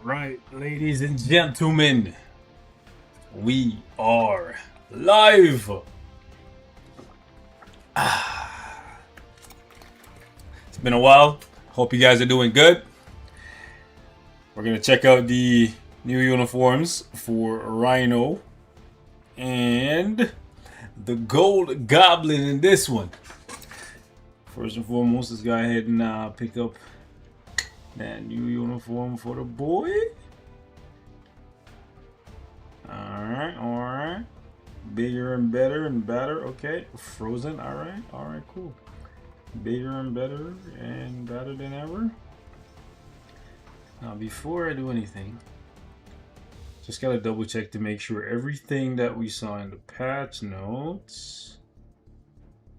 Right, ladies and gentlemen, we are live. It's been a while. Hope you guys are doing good. We're gonna check out the new uniforms for RHINO and the Gold Goblin in this one. First and foremost, let's go ahead and pick up that new uniform for the boy. Alright. Bigger and better and better. Okay, frozen. Alright, cool. Bigger and better than ever. Now, before I do anything, just gotta double check to make sure everything that we saw in the patch notes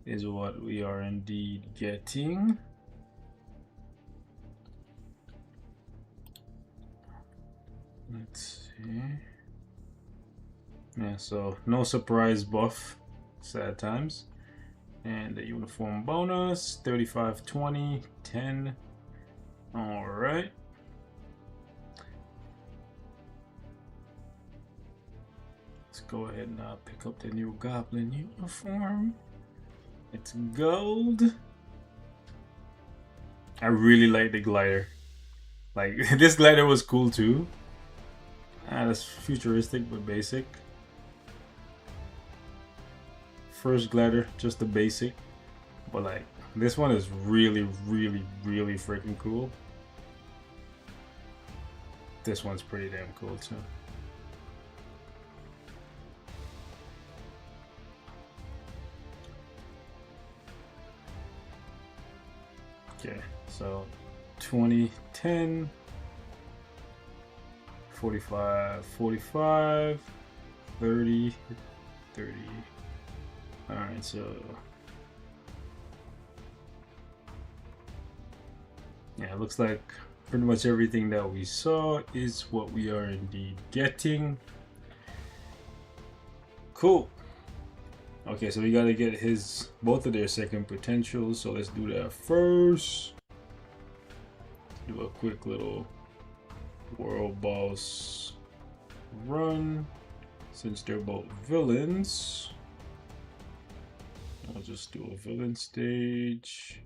is what we are indeed getting. Let's see. Yeah, so no surprise buff, sad times. And the uniform bonus, 35, 20, 10. Alright. Let's go ahead and pick up the new Goblin uniform. It's gold. I really like the glider. Like, this glider was cool too. That's futuristic but basic. First glider, just the basic, but like this one is really freaking cool. This one's pretty damn cool too. Okay, so 20, 10, 45, 45, 30, 30. Alright, so yeah, it looks like pretty much everything that we saw is what we are indeed getting. Cool. Okay, so we gotta get both of their second potentials, so let's do that first. Do a quick little world boss run since they're both villains. I'll just do a villain stage.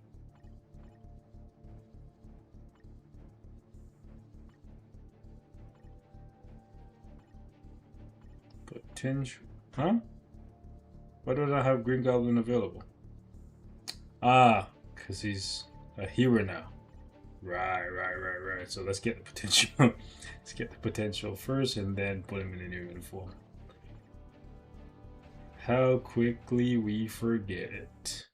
Potential, huh? Why don't I have Green Goblin available? Ah, because he's a hero now. Right. So let's get the potential. Let's get the potential first and then put him in a new uniform. How quickly we forget it.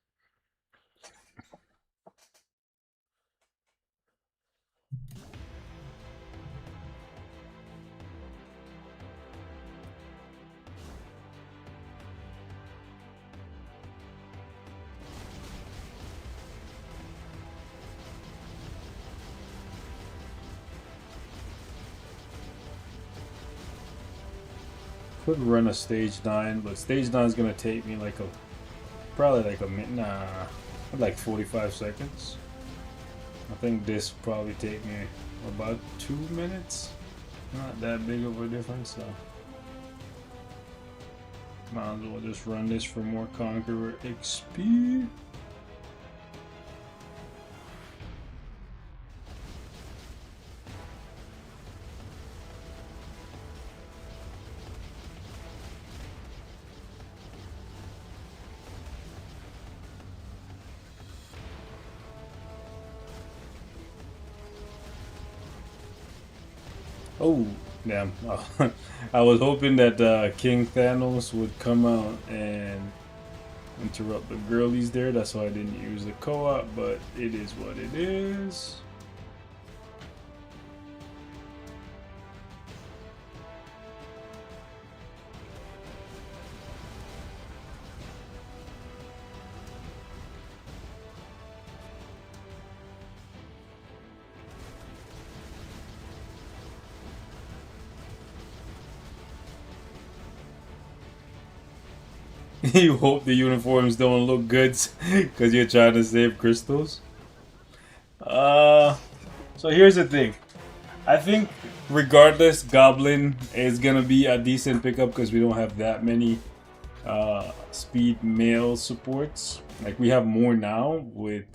Could run a stage 9, but stage 9 is gonna take me like probably like a minute, like 45 seconds. I think this probably take me about 2 minutes. Not that big of a difference, so might as well just run this for more Conqueror XP. Oh, damn. I was hoping that King Thanos would come out and interrupt the girlies there. That's why I didn't use the co-op, but it is what it is. You hope the uniforms don't look good because you're trying to save crystals. So here's the thing. I think regardless, Goblin is gonna be a decent pickup because we don't have that many speed mail supports. Like we have more now with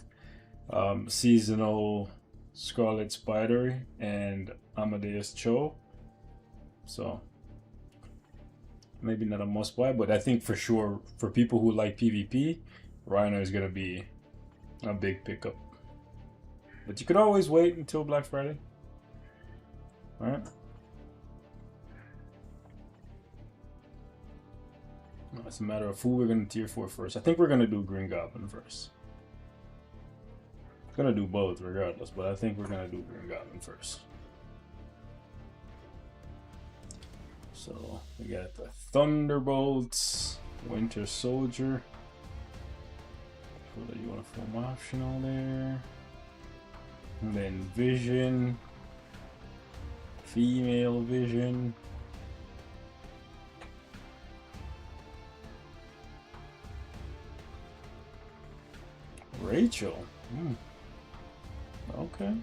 seasonal Scarlet Spider and Amadeus Cho. So maybe not a must buy, but I think for sure for people who like PvP, RHINO is gonna be a big pickup. But you could always wait until Black Friday. Alright. It's a matter of who we're gonna tier for first. I think we're gonna do Green Goblin first. Gonna do both regardless, but I think we're gonna do Green Goblin first. So we got the Thunderbolts, Winter Soldier. For the uniform optional there. And then Vision. Female Vision. Rachel. Okay.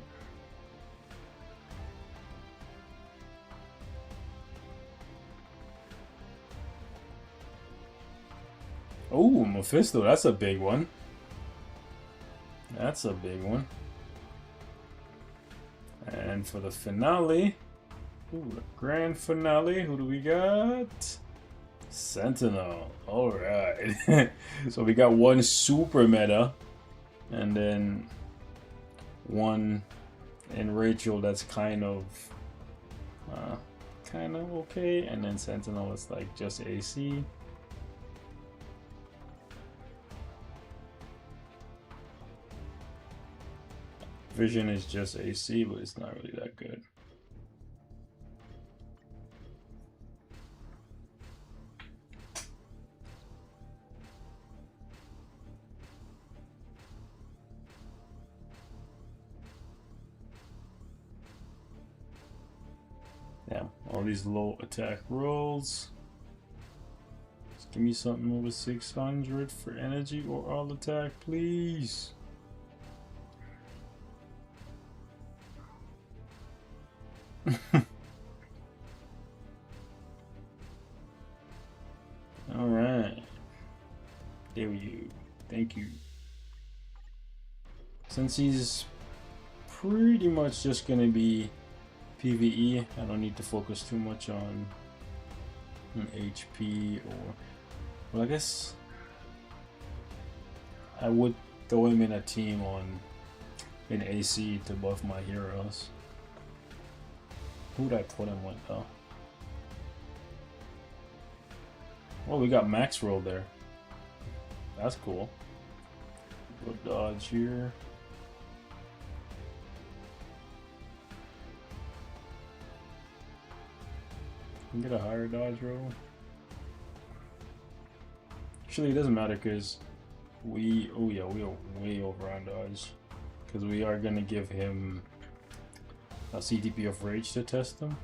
Oh, Mephisto, that's a big one. That's a big one. And for the finale, ooh, the grand finale, who do we got? Sentinel. Alright. So we got one super meta, and then one in Rachel that's kind of okay, and then Sentinel is like just AC. Vision is just AC, but it's not really that good. Yeah, all these low attack rolls. Just give me something over 600 for energy or all attack, please. All right, there we go. Thank you. Since he's pretty much just gonna be PvE, I don't need to focus too much on HP or, well, I guess I would throw him in a team in AC to buff my heroes. Who'd I put him with though? Oh, we got max roll there. That's cool. Good dodge here. Can get a higher dodge roll. Actually, it doesn't matter because we are way over on dodge, because we are gonna give him a CTP of Rage to test him.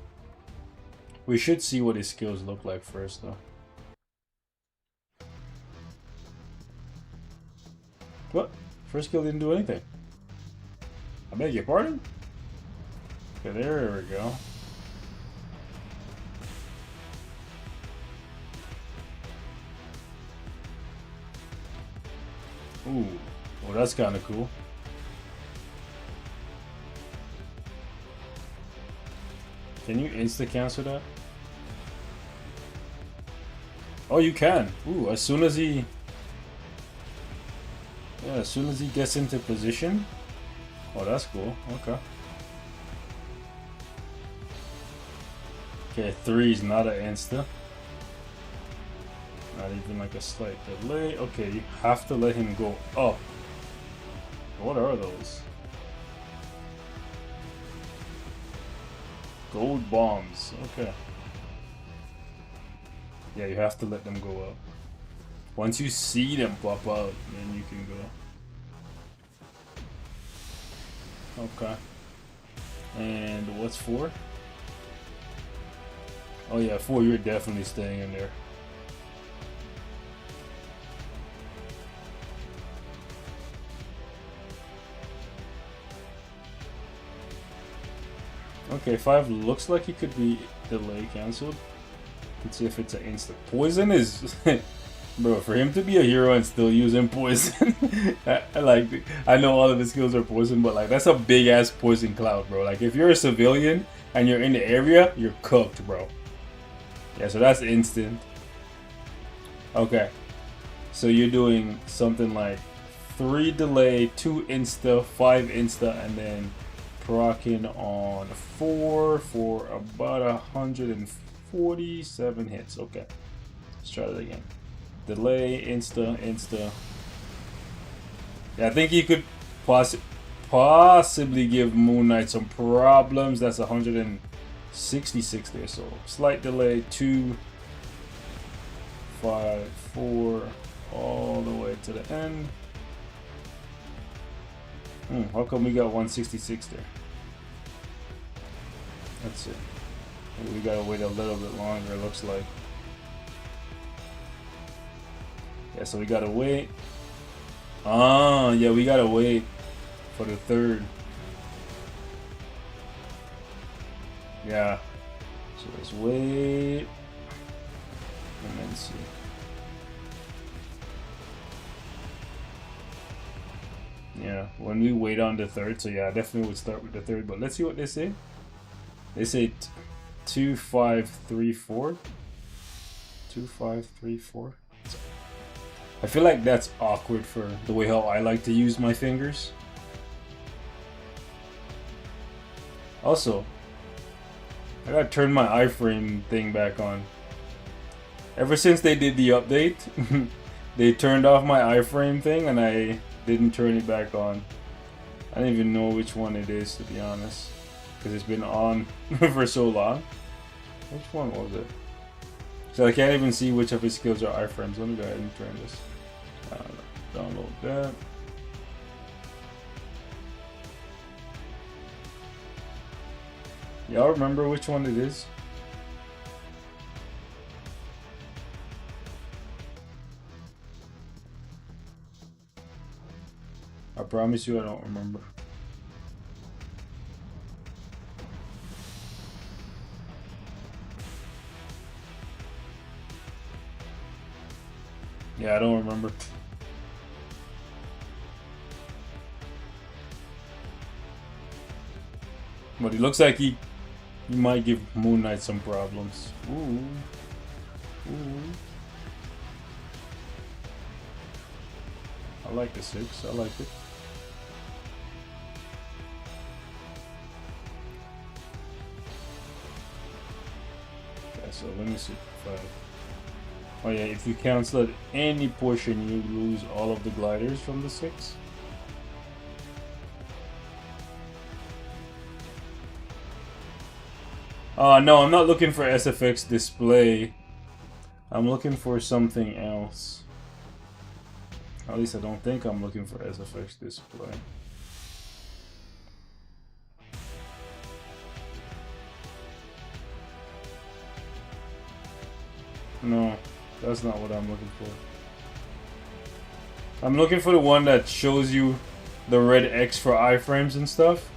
We should see what his skills look like first though. What? First skill didn't do anything. I beg your pardon? Okay, there we go. Ooh, well that's kind of cool. Can you insta-cancel that? Oh, you can. Ooh, as soon as he... Yeah, as soon as he gets into position. Oh, that's cool. Okay. Okay, 3 is not an insta. Not even like a slight delay. Okay, you have to let him go up. What are those? Gold bombs. Okay. Yeah, you have to let them go up. Once you see them pop out, then you can go. Okay. And what's 4? Oh yeah, 4, you're definitely staying in there. Okay, 5 looks like he could be delay cancelled. Let's see if it's an instant. Poison is... Bro, for him to be a hero and still using poison, I know all of his skills are poison, but like that's a big ass poison cloud, bro. Like if you're a civilian and you're in the area, you're cooked, bro. Yeah, so that's instant. Okay, so you're doing something like 3 delay, 2 insta, 5 insta, and then proccing on 4 for about 147 hits. Okay, let's try that again. Delay, insta. Yeah, I think he could possibly give Moon Knight some problems. That's 166 there, so slight delay, 2, 5, 4, all the way to the end. How come we got 166 there? That's it. We gotta wait a little bit longer, it looks like. Yeah, so we gotta wait. Yeah, we gotta wait for the 3rd. Yeah. So let's wait. And then see. Yeah, when we wait on the 3rd, so yeah, I definitely would start with the 3rd, but let's see what they say. They say 2, 5, 3, 4. 2, 5, 3, 4. I feel like that's awkward for the way how I like to use my fingers. Also, I gotta turn my iframe thing back on. Ever since they did the update, they turned off my iframe thing and I didn't turn it back on. I don't even know which one it is, to be honest, because it's been on for so long. Which one was it? So I can't even see which of his skills are iframes. Let me go ahead and turn this. Download that. Y'all remember which one it is? I promise you I don't remember. Yeah, I don't remember. But it looks like he might give Moon Knight some problems. Ooh. I like the 6. I like it. Okay, so let me see. 5. Oh yeah, if you cancel at any portion, you lose all of the gliders from the 6. No, I'm not looking for SFX display. I'm looking for something else. At least I don't think I'm looking for SFX display. No, that's not what I'm looking for. I'm looking for the one that shows you the red X for iframes and stuff.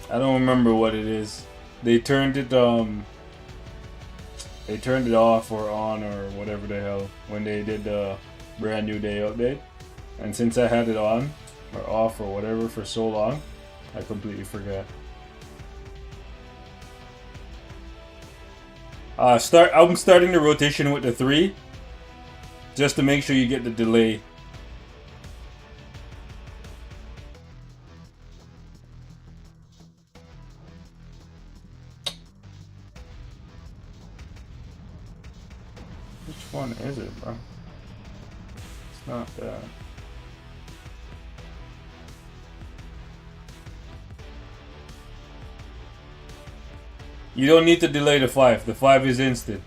I don't remember what it is. They turned it off or on or whatever the hell when they did the brand new day update. And since I had it on or off or whatever for so long, I completely forgot. I'm starting the rotation with the 3 just to make sure you get the delay. Which one is it, bro? It's not that. You don't need to delay the 5. The 5 is instant.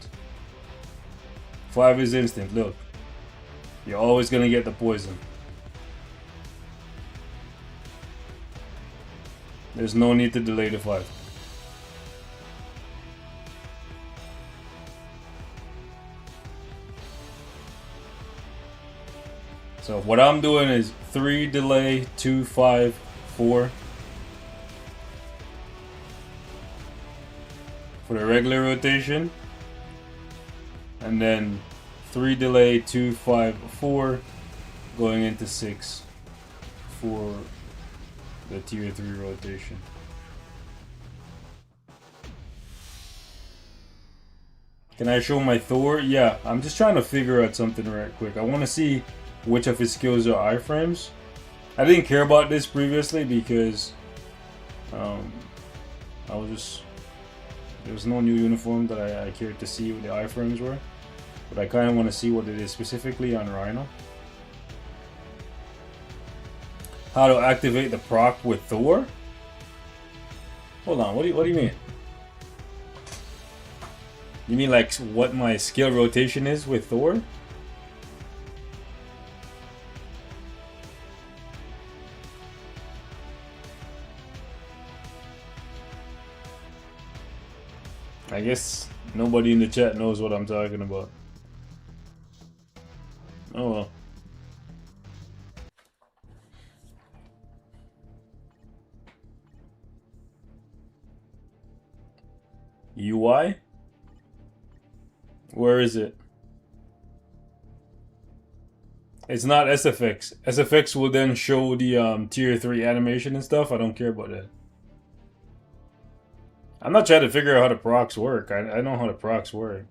5 is instant, look. You're always gonna get the poison. There's no need to delay the 5. So what I'm doing is 3 delay, 2, 5, 4. for the regular rotation. And then 3 delay, 2, 5, 4 going into 6 for the tier 3 rotation. Can I show my Thor? Yeah, I'm just trying to figure out something right quick. I want to see which of his skills are iframes. I didn't care about this previously because I was just, there was no new uniform that I cared to see what the iframes were. But I kind of want to see what it is specifically on RHINO. How to activate the proc with Thor? Hold on, what do you mean? You mean like what my skill rotation is with Thor? I guess nobody in the chat knows what I'm talking about. Oh well. UI? Where is it? It's not SFX. SFX will then show the tier 3 animation and stuff. I don't care about that. I'm not trying to figure out how the procs work. I know how the procs work.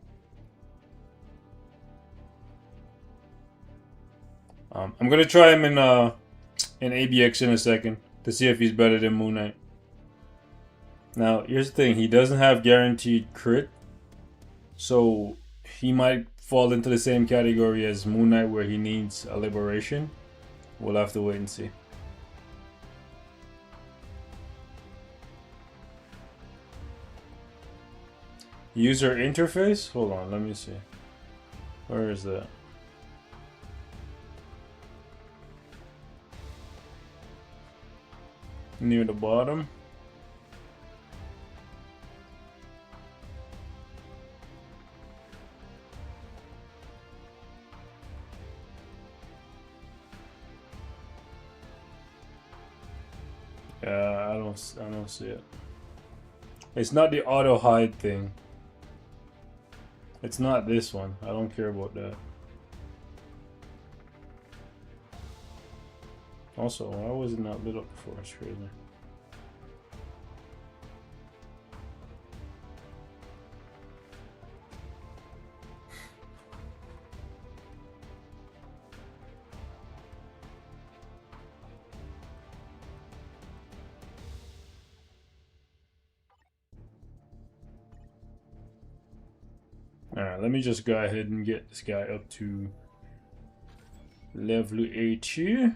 I'm gonna try him in ABX in a second to see if he's better than Moon Knight. Now, here's the thing. He doesn't have guaranteed crit. So, he might fall into the same category as Moon Knight where he needs a liberation. We'll have to wait and see. User interface? Hold on, let me see. Where is that? Near the bottom. Yeah, I don't see it. It's not the auto hide thing. It's not this one. I don't care about that. Also, why was it not lit up before? It's crazy. Alright, let me just go ahead and get this guy up to level 8 here.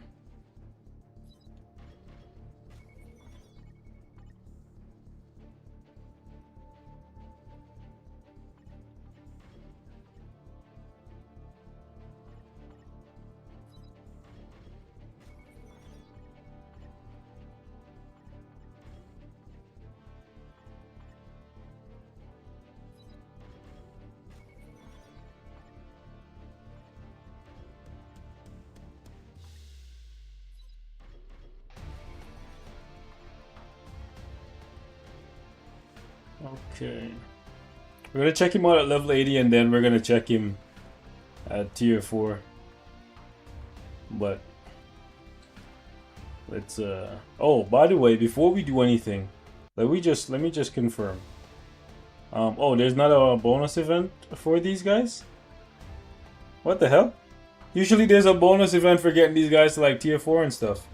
Okay. We're gonna check him out at level 80 and then we're gonna check him at tier 4. But let's oh, by the way, before we do anything, let me just confirm. Oh, there's not a bonus event for these guys? What the hell? Usually there's a bonus event for getting these guys to like tier 4 and stuff.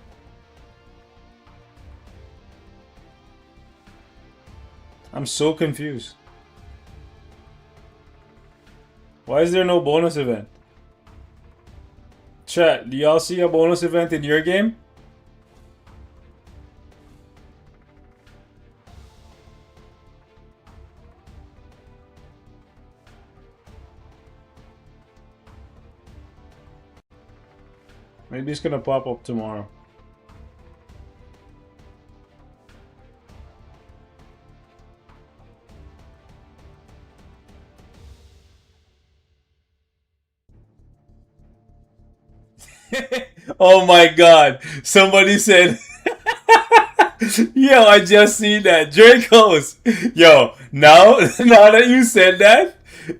I'm so confused. Why is there no bonus event? Chat, do y'all see a bonus event in your game? Maybe it's gonna pop up tomorrow. Oh my god, somebody said Yo, I just seen that. Dracos. Yo, now that you said that,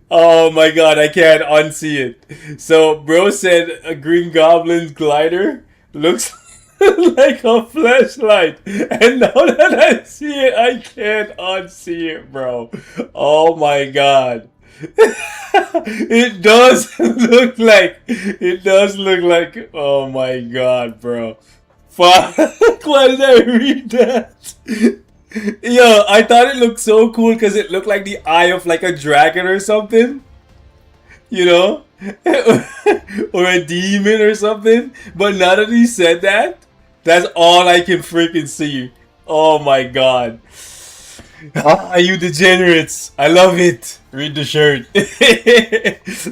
oh my god, I can't unsee it. So, bro said a Green Goblin's glider looks like a flashlight. And now that I see it, I can't unsee it, bro. Oh my god. It does look like, oh my god, bro. Fuck, why did I read that? Yo, I thought it looked so cool because it looked like the eye of like a dragon or something. You know? Or a demon or something. But now that he said that, that's all I can freaking see. Oh my god. Ah, you degenerates. I love it. Read the shirt.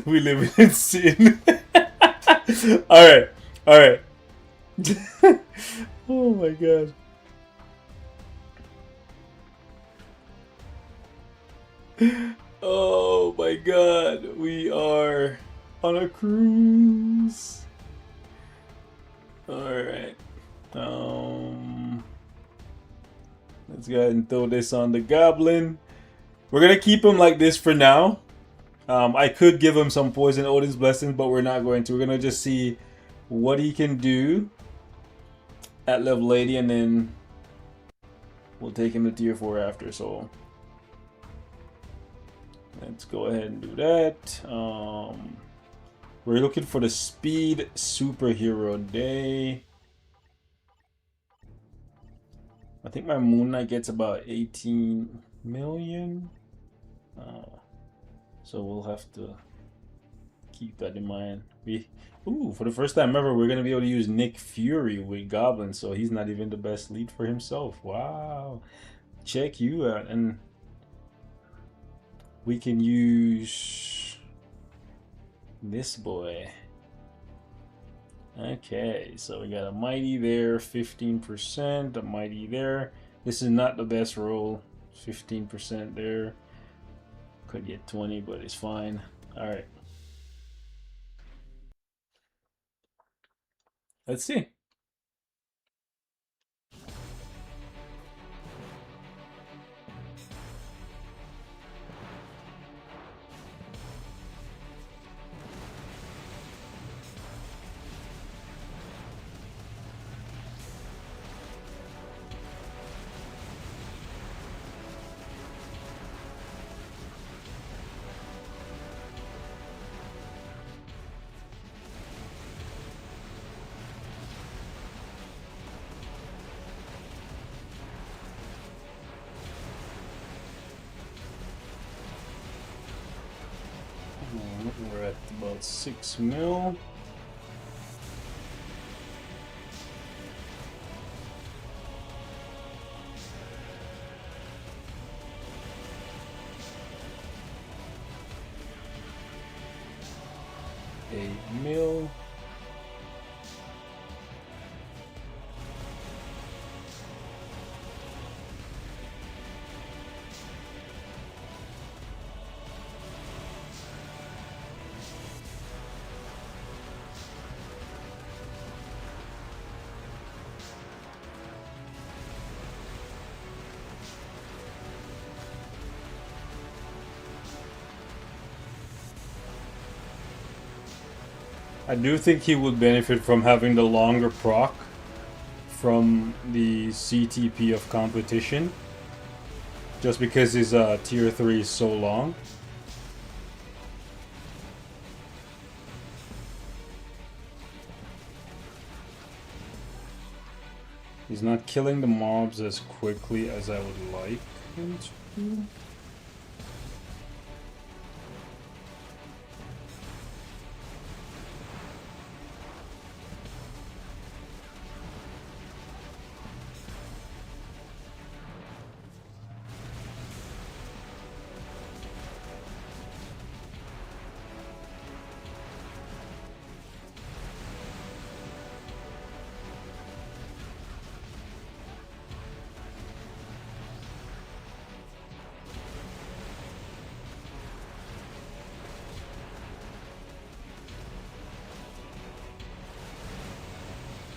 We live in sin. Alright. Alright. Oh my god. Oh my god. We are on a cruise. Alright. Let's go ahead and throw this on the Goblin. We're gonna keep him like this for now. I could give him some Poison Odin's Blessings, but we're not going to. We're gonna just see what he can do at level 80, and then we'll take him to tier 4 after. So let's go ahead and do that. We're looking for the Speed Superhero Day. I think my Moon Knight gets about 18 million. So we'll have to keep that in mind. Ooh, for the first time ever, we're gonna be able to use Nick Fury with Goblin, so he's not even the best lead for himself. Wow, check you out. And we can use this boy. Okay, so we got a Mighty there, 15%, a Mighty there. This is not the best roll, 15% there. Could get 20, but it's fine. Alright. Let's see. We're at about 6 mil. $8 mil. I do think he would benefit from having the longer proc from the CTP of competition, just because his tier 3 is so long. He's not killing the mobs as quickly as I would like him to.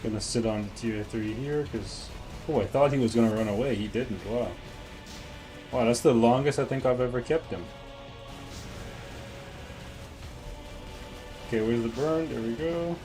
Gonna sit on the tier 3 here because Oh, I thought he was gonna run away. He didn't. Wow. Wow, that's the longest I think I've ever kept him. Okay, where's the burn? There we go.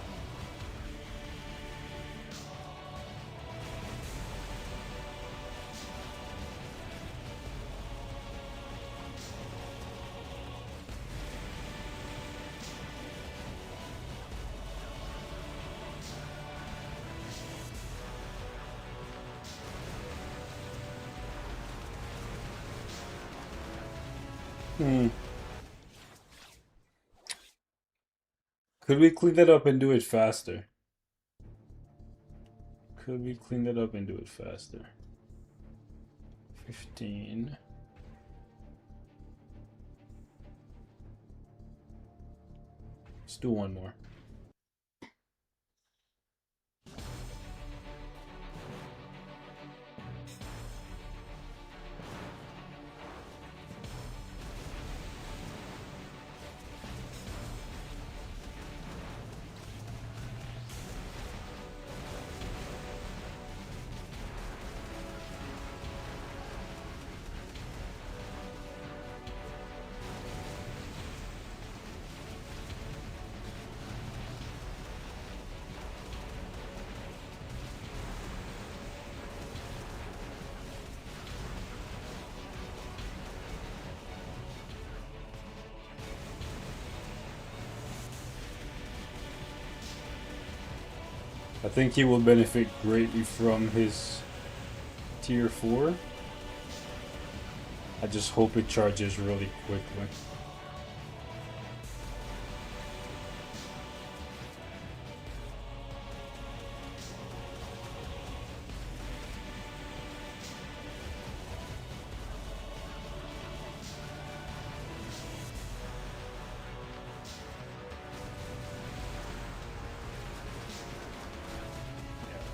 Could we clean that up and do it faster? Could we clean that up and do it faster? 15. Let's do one more. I think he will benefit greatly from his tier 4. I just hope it charges really quickly.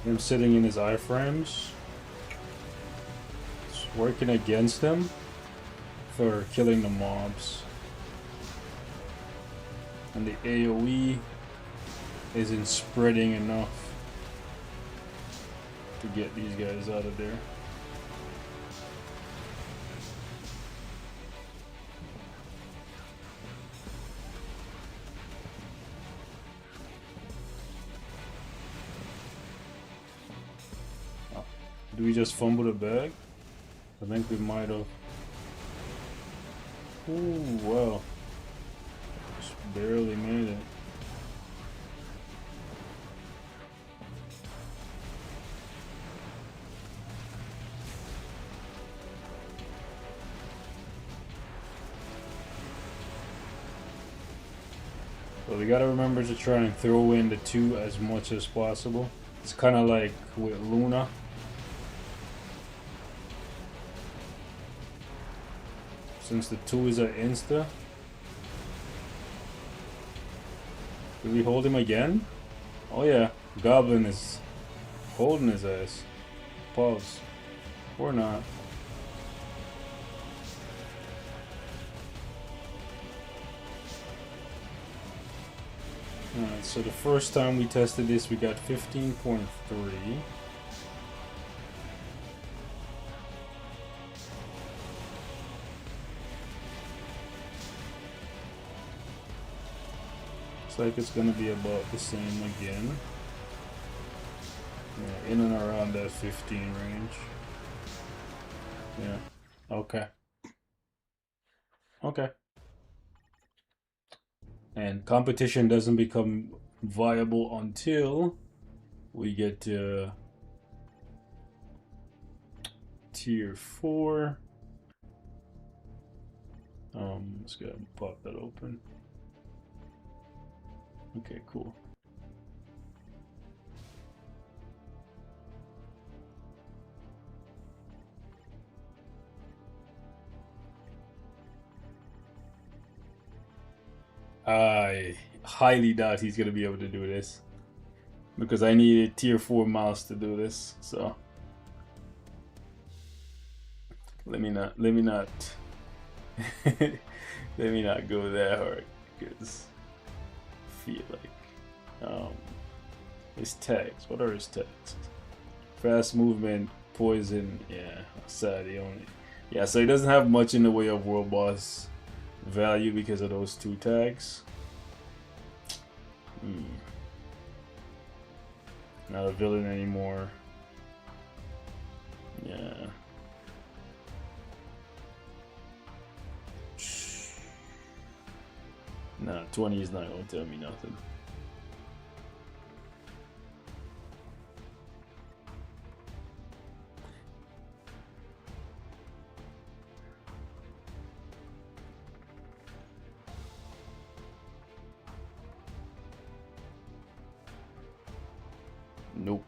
Him sitting in his iframes. It's working against him for killing the mobs. And the AoE isn't spreading enough to get these guys out of there. Do we just fumble the bag? I think we might have. Ooh, wow. Just barely made it. So we gotta remember to try and throw in the 2 as much as possible. It's kind of like with Luna. Since the 2 is an insta. Did we hold him again? Oh yeah, Goblin is holding his ass. Pause. Or not. Alright, so the first time we tested this we got 15.3. Looks like it's gonna be about the same again. Yeah, in and around that 15 range. Yeah. Okay. Okay. And competition doesn't become viable until we get to tier 4. Let's go ahead and pop that open. Okay, cool. I highly doubt he's gonna be able to do this because I needed tier 4 mouse to do this. So let me not let me not go that hard because I feel like his tags. What are his tags? Fast movement, poison. Yeah, sad. He only. Yeah, so he doesn't have much in the way of world boss value because of those 2 tags. Not a villain anymore. Yeah. Nah, 20 is not going to tell me nothing. Nope.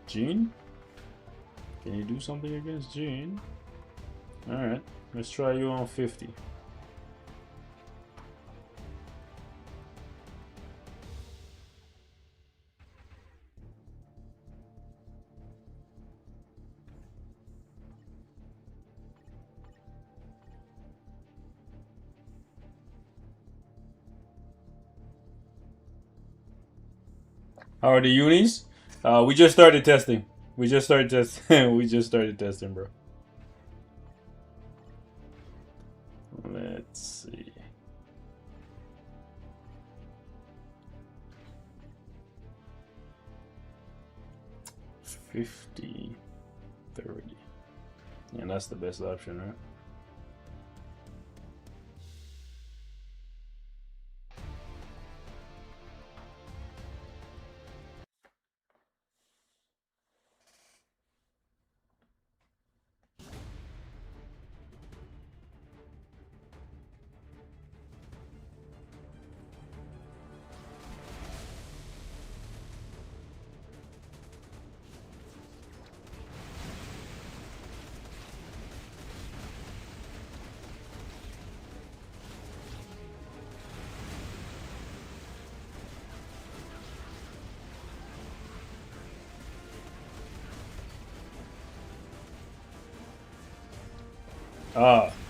Gene? Can you do something against Gene? Alright, let's try you on 50. How are the unis? We just started testing. We just started testing. We just started testing, bro. Let's see. $50, $30. And that's the best option, right?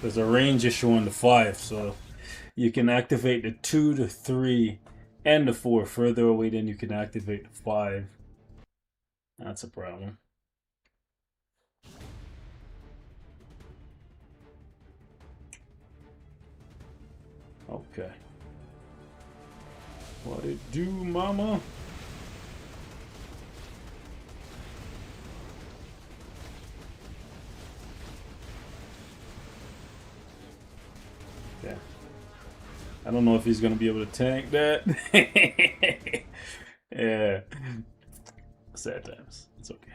There's a range issue on the 5, so you can activate the 2, the 3, and the 4 further away than you can activate the 5. That's a problem. Okay. What it do, mama? Yeah. I don't know if he's gonna be able to tank that. Yeah. Sad times. It's okay.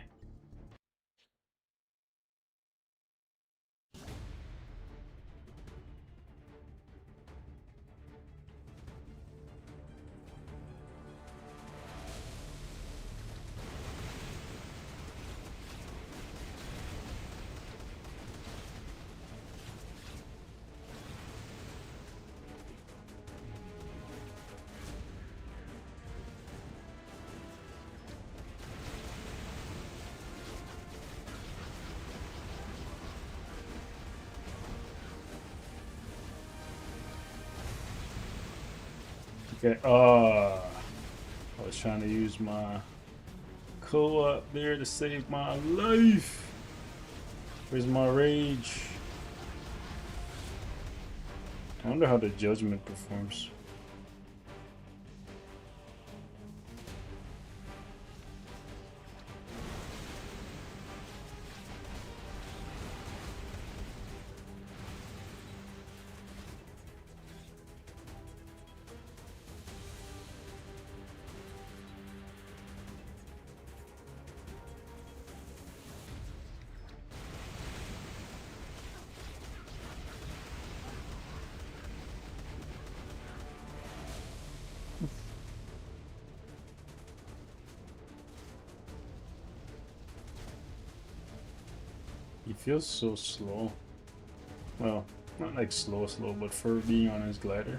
Okay. I was trying to use my co-op there to save my life. Where's my rage? I wonder how the judgment performs. He feels so slow. Well, not like slow, but for being on his glider.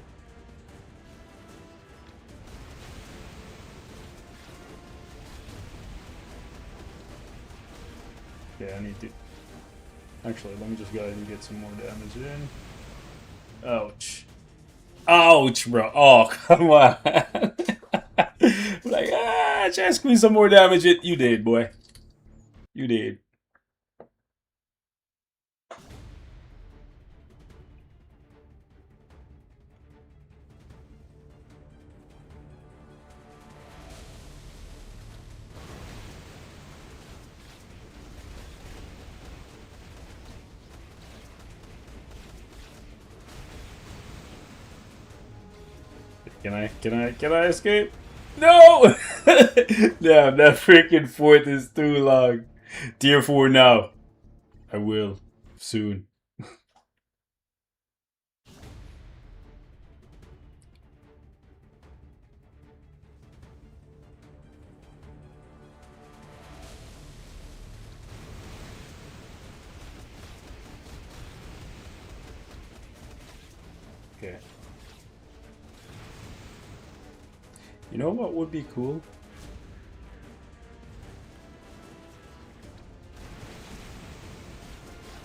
Yeah, I need to. Actually, let me just go ahead and get some more damage in. Ouch. Ouch, bro. Oh, come on. Like, ah! try to squeeze some more damage. You did, boy. You did. Can I escape? No! Damn, that freaking fort is too long. Tier 4 now. I will. Soon. Okay. You know what would be cool?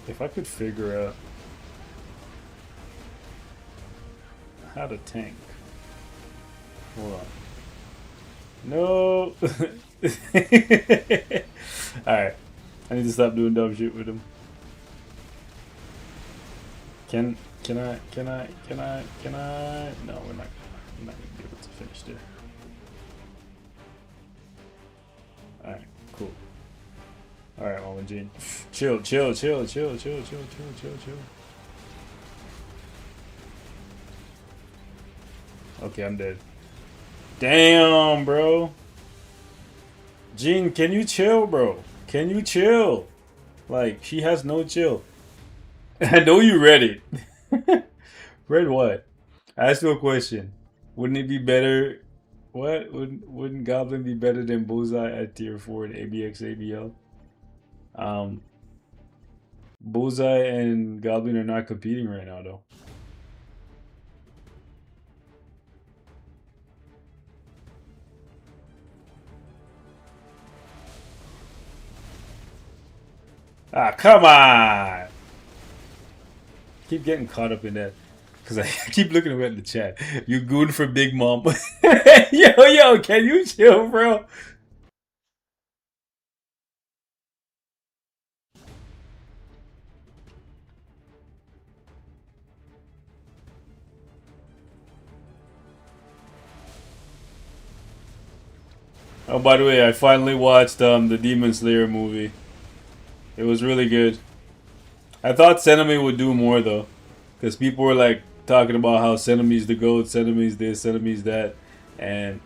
If I could figure out how to tank. Hold on. No! Alright. I need to stop doing dumb shit with him. Can I? No, we're not gonna be able to finish there. Alright, cool. Alright, Mama Jean. Chill. Okay, I'm dead. Damn, bro. Jean, can you chill, bro? Can you chill? Like, she has no chill. I know you read it. Read what? I asked you a question. Wouldn't it be better? What? Wouldn't Goblin be better than Bullseye at tier 4 in ABX ABL? Bullseye and Goblin are not competing right now, though. Ah, come on! Keep getting caught up in that. Because I keep looking at the chat. You goon for Big Mom. Yo, can you chill, bro? Oh, by the way, I finally watched the Demon Slayer movie. It was really good. I thought Senami would do more, though. Because people were, like, talking about how Senami's the GOAT, Senami's this, Senami's that. And,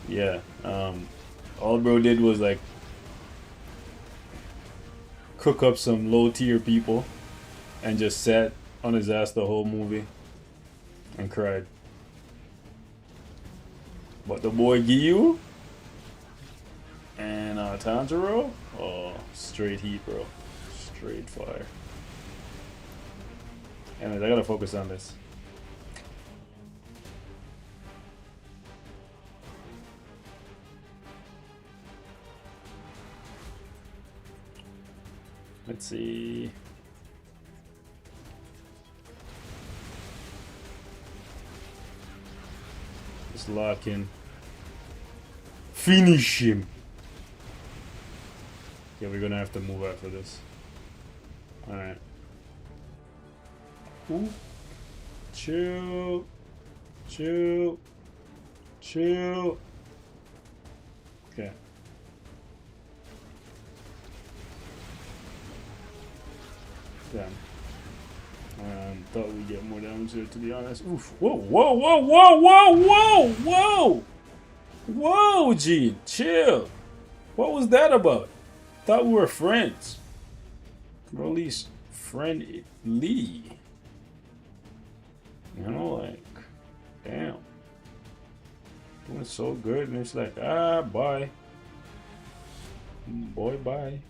yeah. All bro did was, like, cook up some low-tier people. And just sat on his ass the whole movie. And cried. But the boy Giyu and Tanjiro, oh, straight heat, bro. Straight fire. Anyways, I gotta focus on this. Let's see. Just lock in. Finish him. Yeah, we're gonna have to move after this. Alright. Ooh. Chill. Chill. Chill. Okay. Damn. Thought we'd get more damage there, to be honest. Oof. Whoa, whoa, whoa, whoa, whoa, whoa, whoa! Whoa, Gene, chill. What was that about? Thought we were friends. Or at least friendly. You know, like, damn. Doing so good, and it's like, ah, bye. Boy, bye.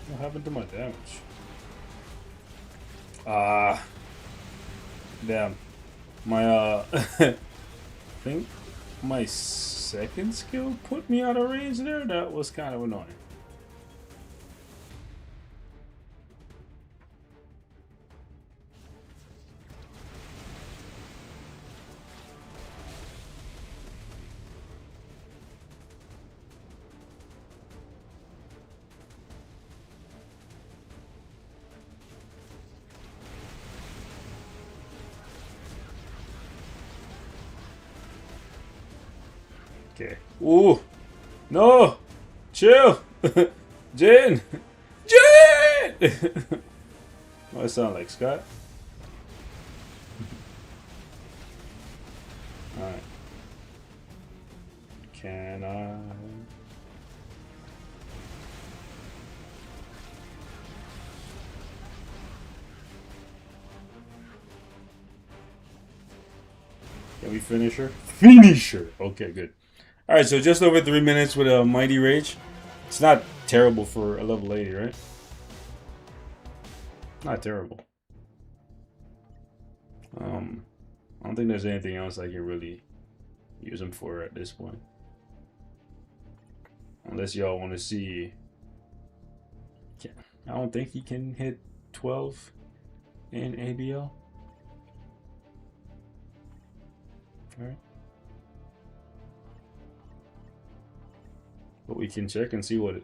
What happened to my damage? Damn. My, I think my second skill put me out of range there. That was kind of annoying. Okay. Ooh. No. Chill. Jin. Jin. Oh, it sound like Scott. Alright. Can I? Can we finish her? Finish her! Okay, good. Alright, so just over 3 minutes with a Mighty Rage. It's not terrible for a level 80, right? Not terrible. I don't think there's anything else I can really use him for at this point. Unless y'all want to see... I don't think he can hit 12 in ABL. Alright. But we can check and see what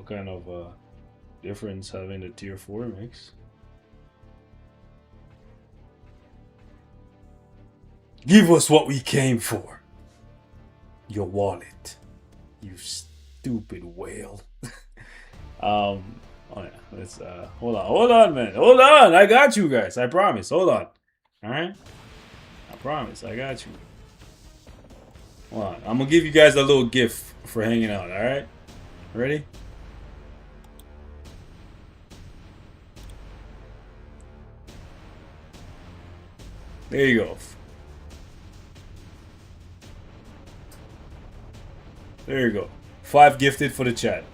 kind of difference having the tier 4 makes. Give us what we came for. Your wallet. You stupid whale. Oh yeah, let's hold on, man. Hold on, I got you guys. I promise. Hold on. Alright? I promise, I got you. Hold on. I'm gonna give you guys a little gift for hanging out, alright? Ready? There you go. There you go. 5 gifted for the chat.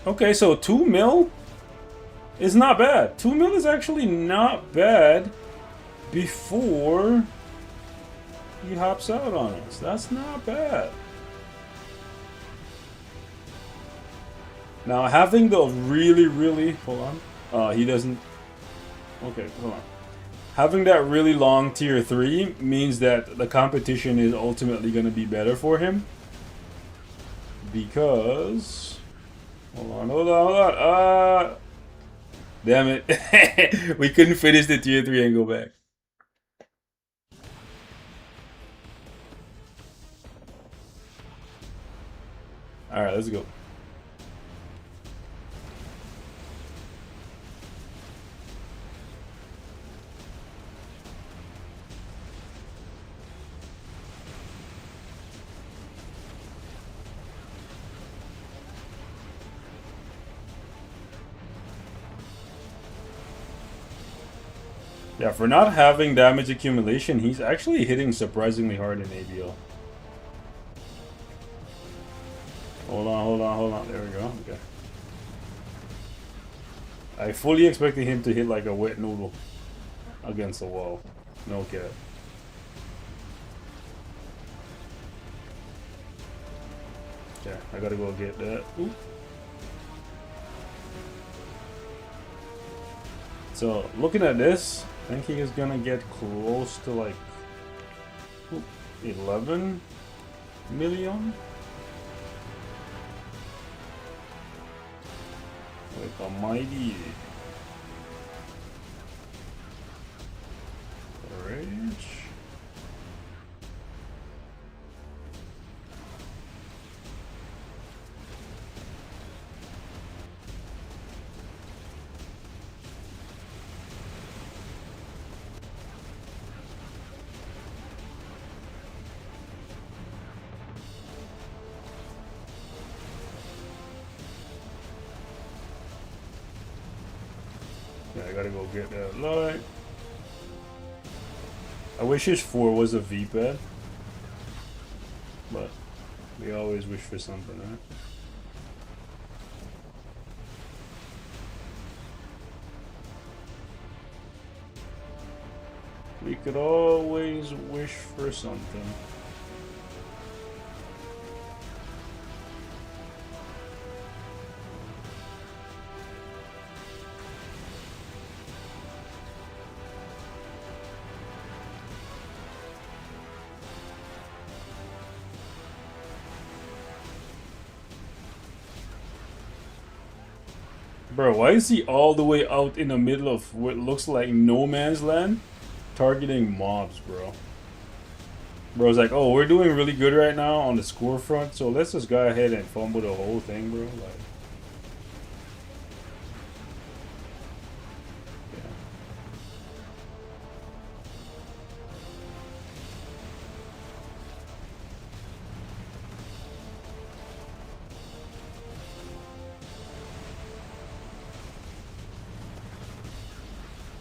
Okay, so 2 mil is not bad. 2 mil is actually not bad before he hops out on us. That's not bad. Now, having the really... Hold on. He doesn't... Okay, hold on. Having that really long tier 3 means that the competition is ultimately going to be better for him. Because... Hold on. Damn it. We couldn't finish the tier 3 and go back. Alright, let's go. Yeah, for not having damage accumulation, he's actually hitting surprisingly hard in ABL. Hold on. There we go. Okay. I fully expected him to hit like a wet noodle against the wall. No cap. Okay, I gotta go get that. Ooh. So, looking at this, I think he is gonna get close to like 11 million with a mighty rage. Yeah, I gotta go get that light. I wish his 4 was a V-pad, but we always wish for something, right? We could always wish for something. Bro, why is he all the way out in the middle of what looks like no man's land? Targeting mobs, bro. Bro's like, oh, we're doing really good right now on the score front, so let's just go ahead and fumble the whole thing, bro. Like,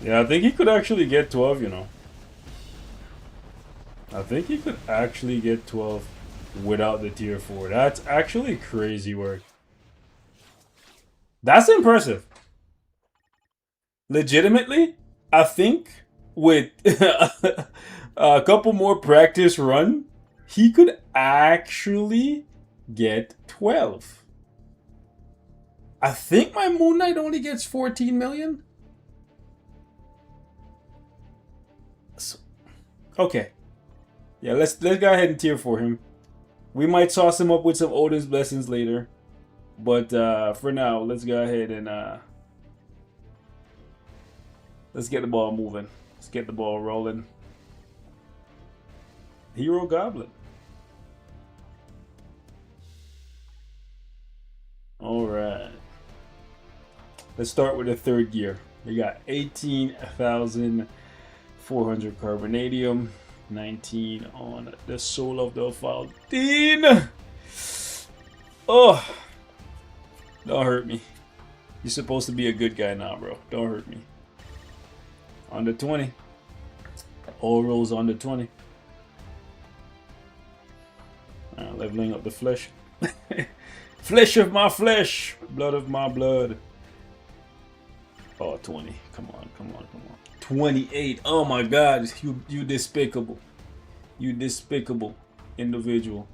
yeah, I think he could actually get 12, you know. I think he could actually get 12 without the tier 4. That's actually crazy work. That's impressive. Legitimately, I think with a couple more practice run, he could actually get 12. I think my Moon Knight only gets 14 million. So, okay. Yeah, let's go ahead and tier for him. We might sauce him up with some Odin's Blessings later. But for now, let's go ahead and let's get the ball moving. Let's get the ball rolling. Hero Goblin. Alright. Let's start with the third gear. We got 18,400 carbonadium. 19 on the Soul of the Faudine. Oh, don't hurt me. You're supposed to be a good guy now, bro. Don't hurt me. On the 20. All rolls on the 20. Leveling up the flesh. Flesh of my flesh. Blood of my blood. Oh, 20. Come on, come on, come on. 28. Oh my God, you despicable. You despicable individual.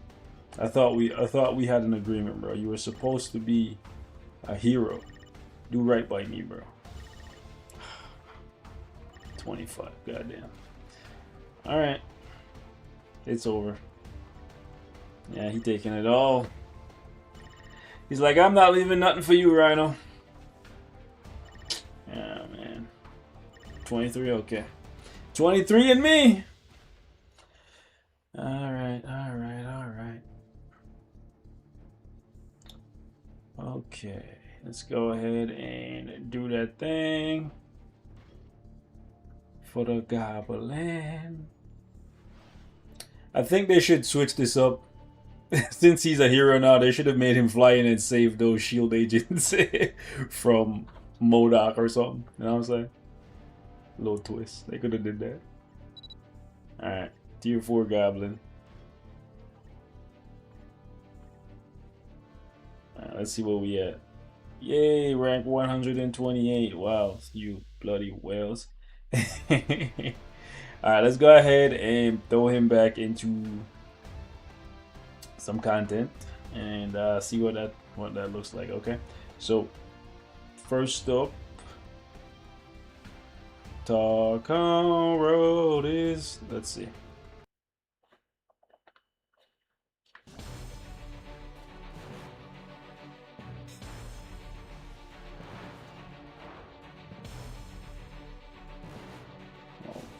I thought we had an agreement, bro. You were supposed to be a hero. Do right by me, bro. 25. Goddamn. All right. It's over. Yeah, he taking it all. He's like, I'm not leaving nothing for you, Rhino. Yeah, man. 23, okay. 23 and me. Alright, alright, alright. Okay, let's go ahead and do that thing for the Goblin. I think they should switch this up. Since he's a hero now, they should have made him fly in and save those shield agents from MODOK or something. You know what I'm saying? Little twist. They could have did that. Alright. Tier 4 Goblin. Alright, let's see where we at. Yay, rank 128. Wow, you bloody whales. Alright, let's go ahead and throw him back into some content and see what that looks like. Okay, so first up, Tarkon Road is, let's see.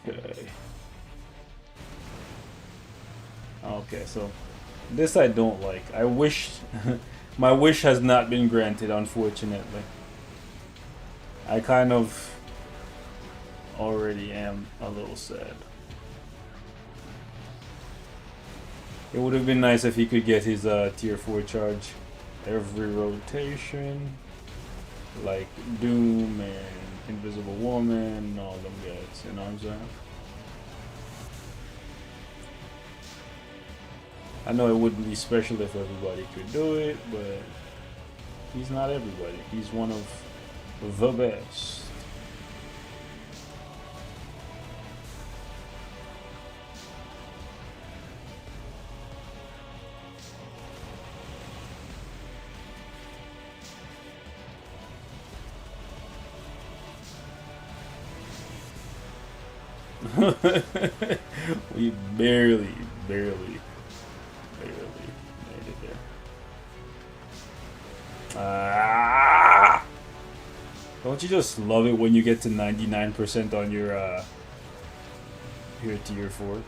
Okay. Okay, so this I don't like. I wish my wish has not been granted, unfortunately. I kind of already am a little sad. It would have been nice if he could get his tier 4 charge every rotation, like Doom and Invisible Woman and all them guys, you know what I'm saying? I know it wouldn't be special if everybody could do it, but he's not everybody. He's one of the best. We barely made it there. Don't you just love it when you get to 99% on your tier 4? You're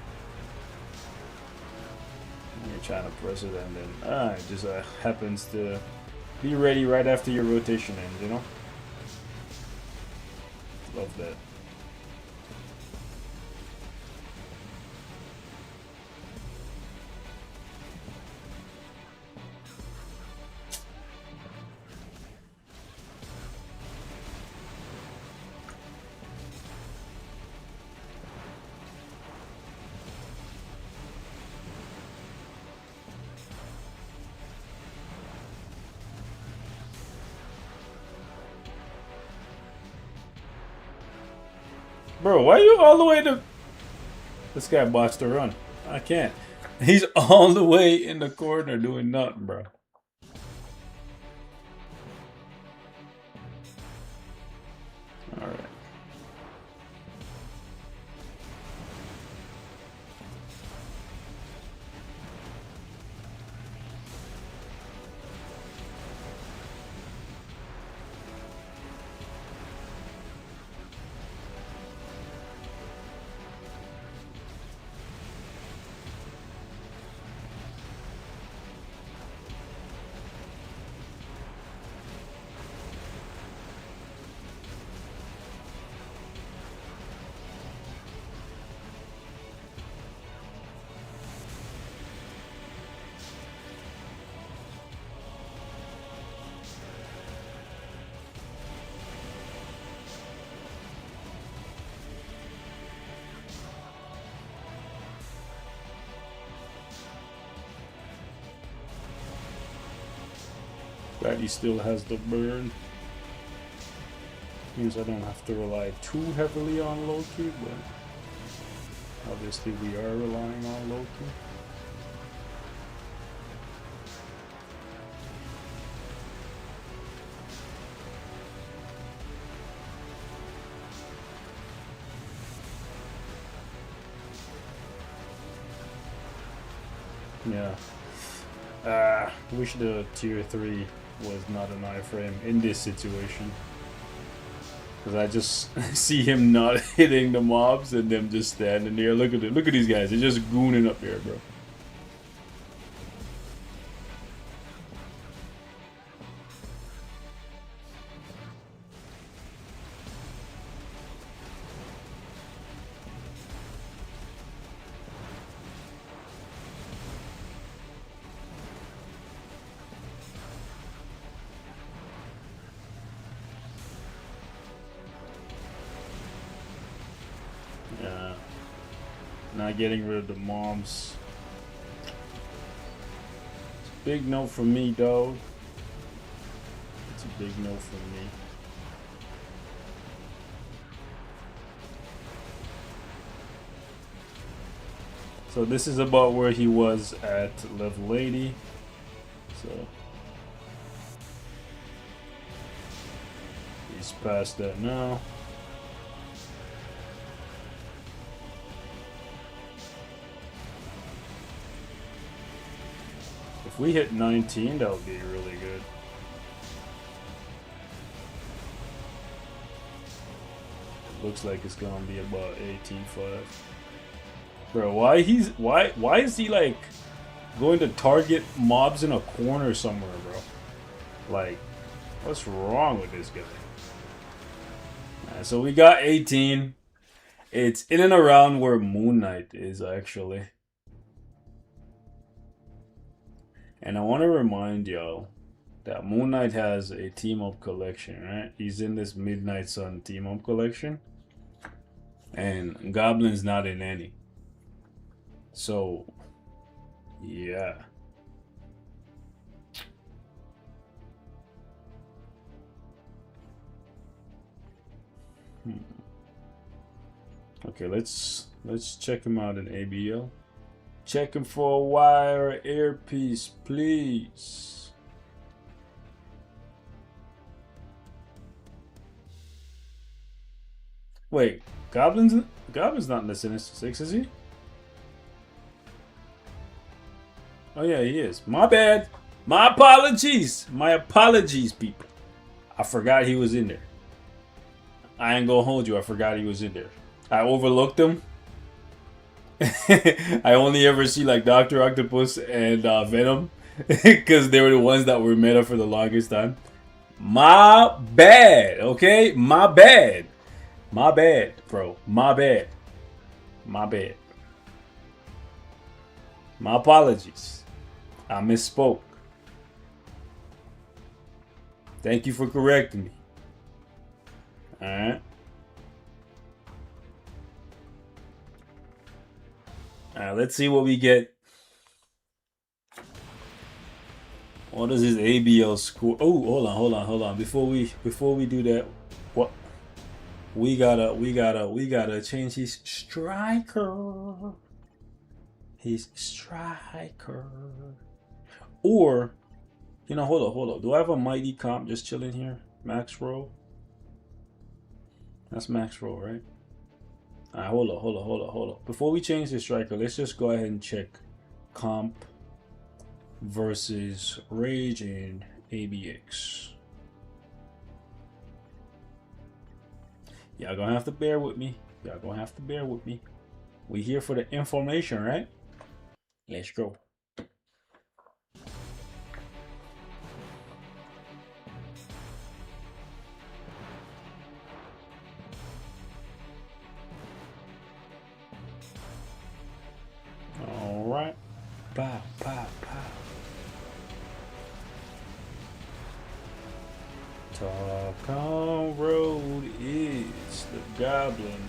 trying to press it and then it just happens to be ready right after your rotation ends, you know? Love that. Bro, why are you all the way to... This guy botched the run. I can't. He's all the way in the corner doing nothing, bro. Alright. Glad he still has the burn. Means I don't have to rely too heavily on Loki, but obviously we are relying on Loki. Yeah. Wish the tier 3 was not an iframe in this situation. Because I just see him not hitting the mobs and them just standing there. Look at it. Look at these guys. They're just gooning up there, bro. Yeah. Not getting rid of the mobs. It's a big no for me, dog. It's a big no for me. So this is about where he was at level 80. So he's past that now. If we hit 19, that would be really good. It looks like it's gonna be about 18.5. Bro, why is he like going to target mobs in a corner somewhere, bro? Like, what's wrong with this guy? So we got 18. It's in and around where Moon Knight is actually. And I want to remind y'all that Moon Knight has a team-up collection, right? He's in this Midnight Sun team-up collection. And Goblin's not in any. So, yeah. Okay, let's check him out in ABL. Check him for a wire earpiece, please. Wait, Goblin's not in the Sinister Six, is he? Oh yeah, he is. My bad. My apologies. My apologies, people. I forgot he was in there. I ain't gonna hold you. I forgot he was in there. I overlooked him. I only ever see like Doctor Octopus and Venom because they were the ones that were meta for the longest time. My bad. Okay, my bad. My bad, bro. My bad. My bad. My apologies. I misspoke. Thank you for correcting me. Alright. Alright, let's see what we get. What is his ABL score? Oh, hold on. Before we do that, what we gotta change his striker. His striker. Or, you know, hold up. Do I have a mighty comp just chilling here? Max roll? That's max roll, right? Alright, hold up. Before we change the striker, let's just go ahead and check comp versus Rage and ABX. Y'all gonna have to bear with me. We here for the information, right? Let's go. All right. Pow, pow, pow. Talcon Road is the Goblin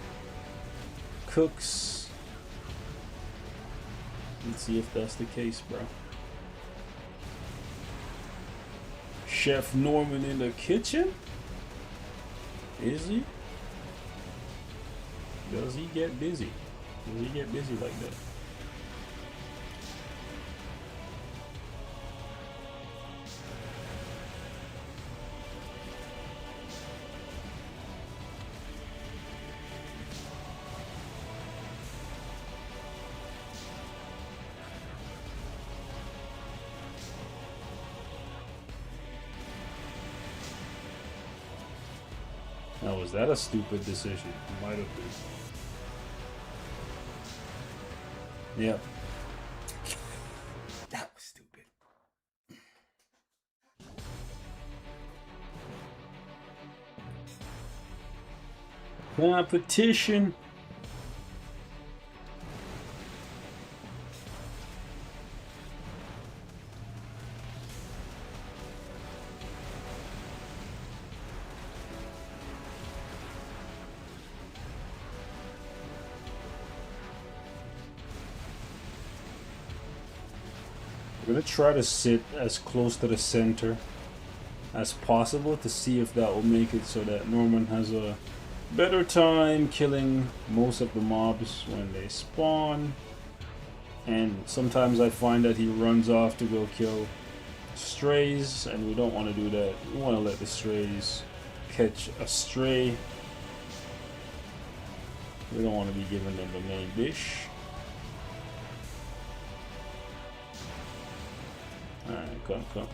cooks. Let's see if that's the case, bro. Chef Norman in the kitchen? Is he? Does he get busy? Does he get busy like that? Now, was that a stupid decision? It might have been. Yep. That was stupid. Competition. I'm gonna try to sit as close to the center as possible to see if that will make it so that Norman has a better time killing most of the mobs when they spawn. And sometimes I find that he runs off to go kill strays, and we don't want to do that. We want to let the strays catch a stray. We don't want to be giving them the main dish. Alright, come.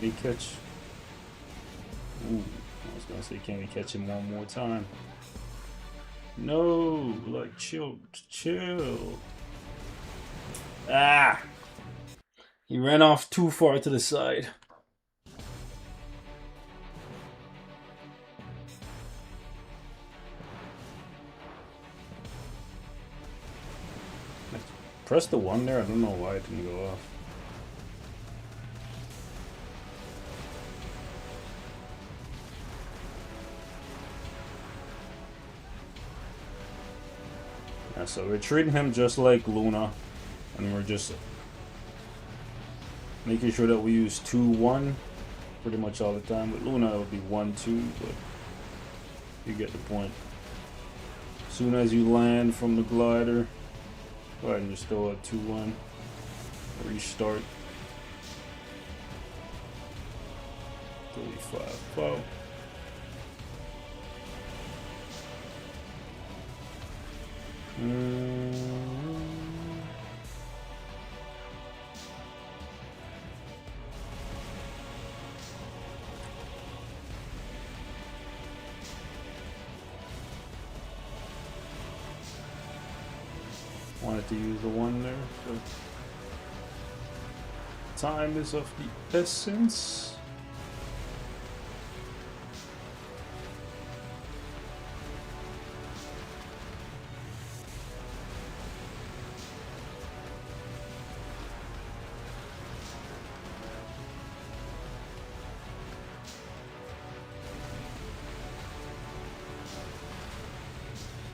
Did he catch? Ooh, I was gonna say, can we catch him one more time? No, like chill. Ah! He ran off too far to the side. Press the one there, I don't know why it didn't go off. So we're treating him just like Luna, and we're just making sure that we use 2-1 pretty much all the time. With Luna, it would be 1-2, but you get the point. As soon as you land from the glider, go ahead and just throw a 2-1. Restart. 35. Wow. Wanted to use the 1 there, but time is of the essence.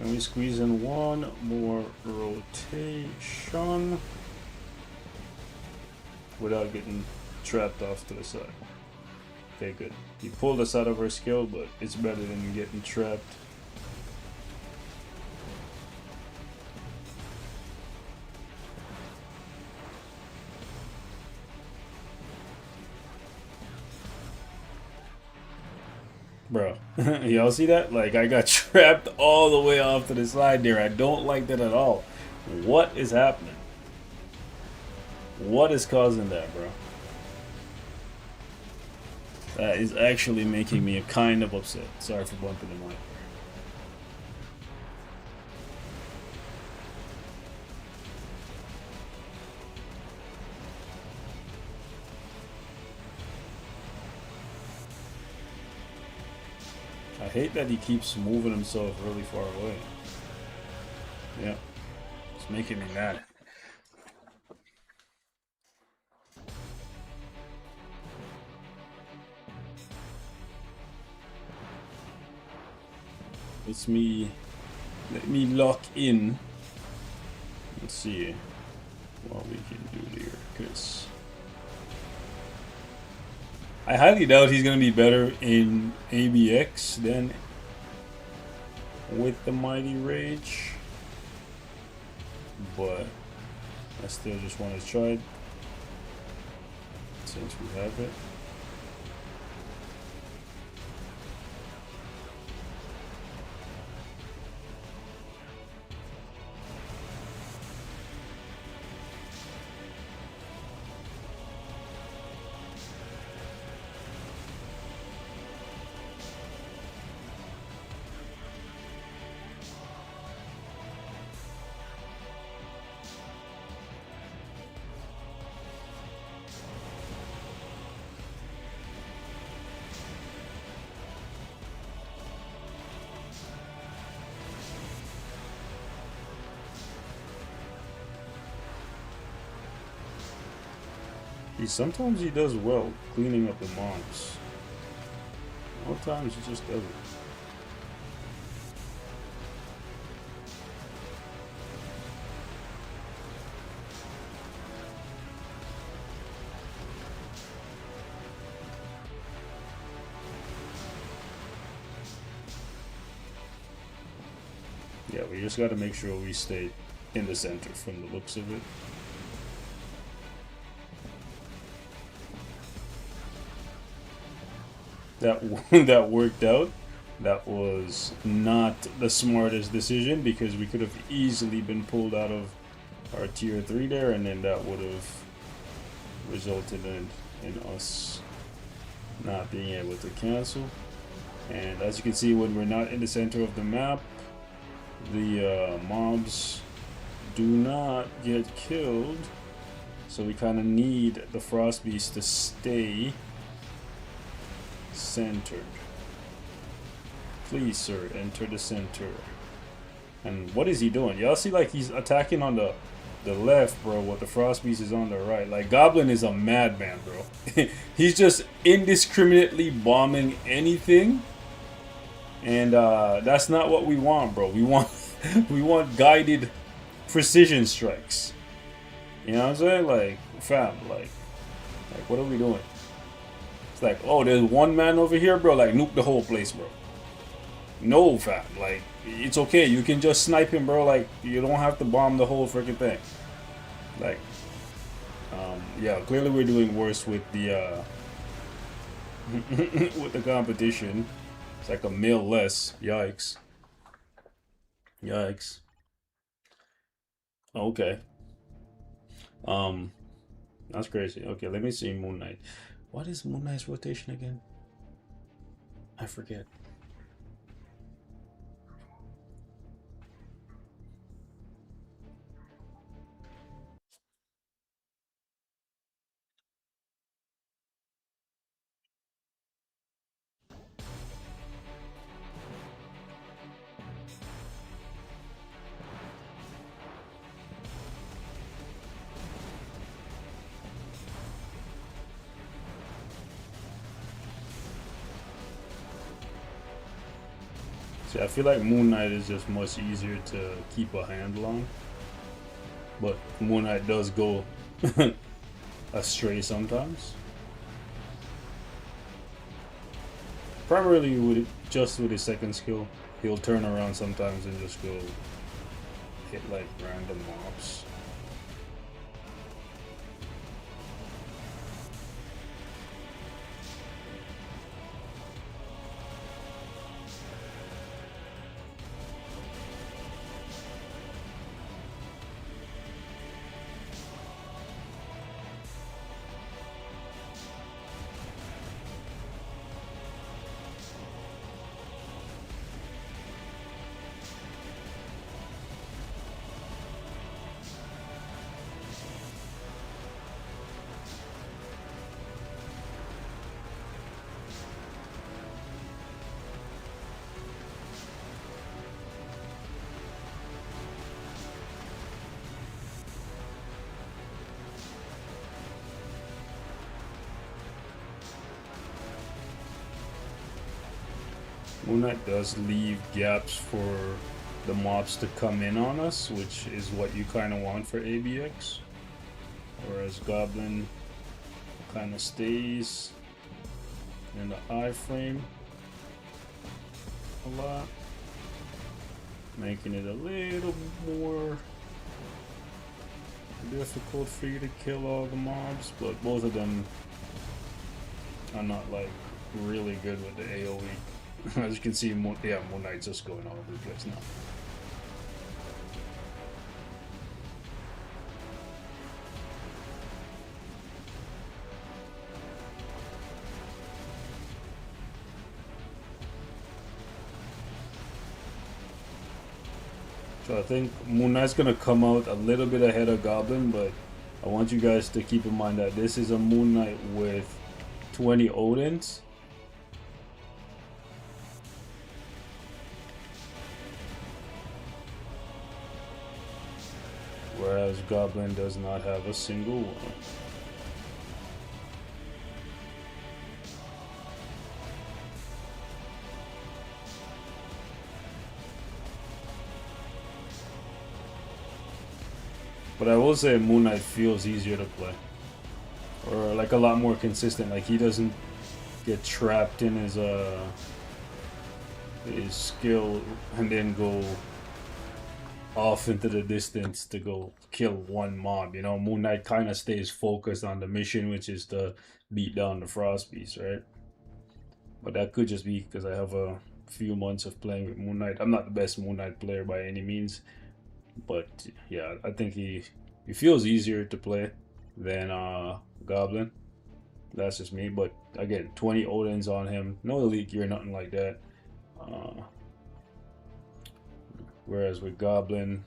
Let me squeeze in 1 more rotation without getting trapped off to the side. Okay, good. He pulled us out of our skill, but it's better than getting trapped. Bro, y'all see that? Like, I got trapped all the way off to the side there. I don't like that at all. What is happening? What is causing that, bro? That is actually making me kind of upset. Sorry for bumping the mic. I hate that he keeps moving himself really far away. Yeah, it's making me mad. Let me lock in. Let's see what we can do here, because I highly doubt he's going to be better in ABX than with the Mighty Rage. But I still just want to try it since we have it. Sometimes he does well cleaning up the mobs. Other times he just doesn't. Yeah, we just got to make sure we stay in the center from the looks of it. That worked out. That was not the smartest decision, because we could have easily been pulled out of our tier 3 there, and then that would have resulted in us not being able to cancel. And as you can see, when we're not in the center of the map, the mobs do not get killed, so we kind of need the Frost Beast to stay centered. Please, sir, enter the center. And what is he doing? Y'all see, like, he's attacking on the left, bro, while the Frost Beast is on the right. Like, Goblin is a madman, bro. He's just indiscriminately bombing anything, and that's not what we want, bro. We want we want guided precision strikes. You know what I'm saying? Like, fam, like what are we doing? It's like, oh, there's one man over here, bro. Like, nuke the whole place, bro. No, fam. Like, it's okay. You can just snipe him, bro. Like, you don't have to bomb the whole freaking thing. Like, yeah, clearly we're doing worse with the with the competition. It's like a mil less. Yikes. Yikes. Okay. Um, that's crazy. Okay, let me see Moon Knight. What is Moon Knight's rotation again? I forget. See, I feel like Moon Knight is just much easier to keep a handle on. But Moon Knight does go astray sometimes. Primarily with just with his second skill. He'll turn around sometimes and just go hit like random mobs. Moon Knight does leave gaps for the mobs to come in on us, which is what you kind of want for ABX. Whereas Goblin kind of stays in the iframe a lot, making it a little more difficult for you to kill all the mobs, but both of them are not like really good with the AoE. As you can see, Moon Knight's just going all over the place now. So I think Moon Knight's gonna come out a little bit ahead of Goblin, but I want you guys to keep in mind that this is a Moon Knight with 20 Odins. Whereas Goblin does not have a single one. But I will say Moon Knight feels easier to play. Or like a lot more consistent. Like he doesn't get trapped in his skill and then go off into the distance to go kill one mob. You know, Moon Knight kind of stays focused on the mission, which is to beat down the Frost Beast, right? But that could just be because I have a few months of playing with Moon Knight. I'm not the best Moon Knight player by any means, but yeah, I think he feels easier to play than Goblin. That's just me. But again, 20 Odins on him, no elite gear, nothing like that. Whereas with Goblin,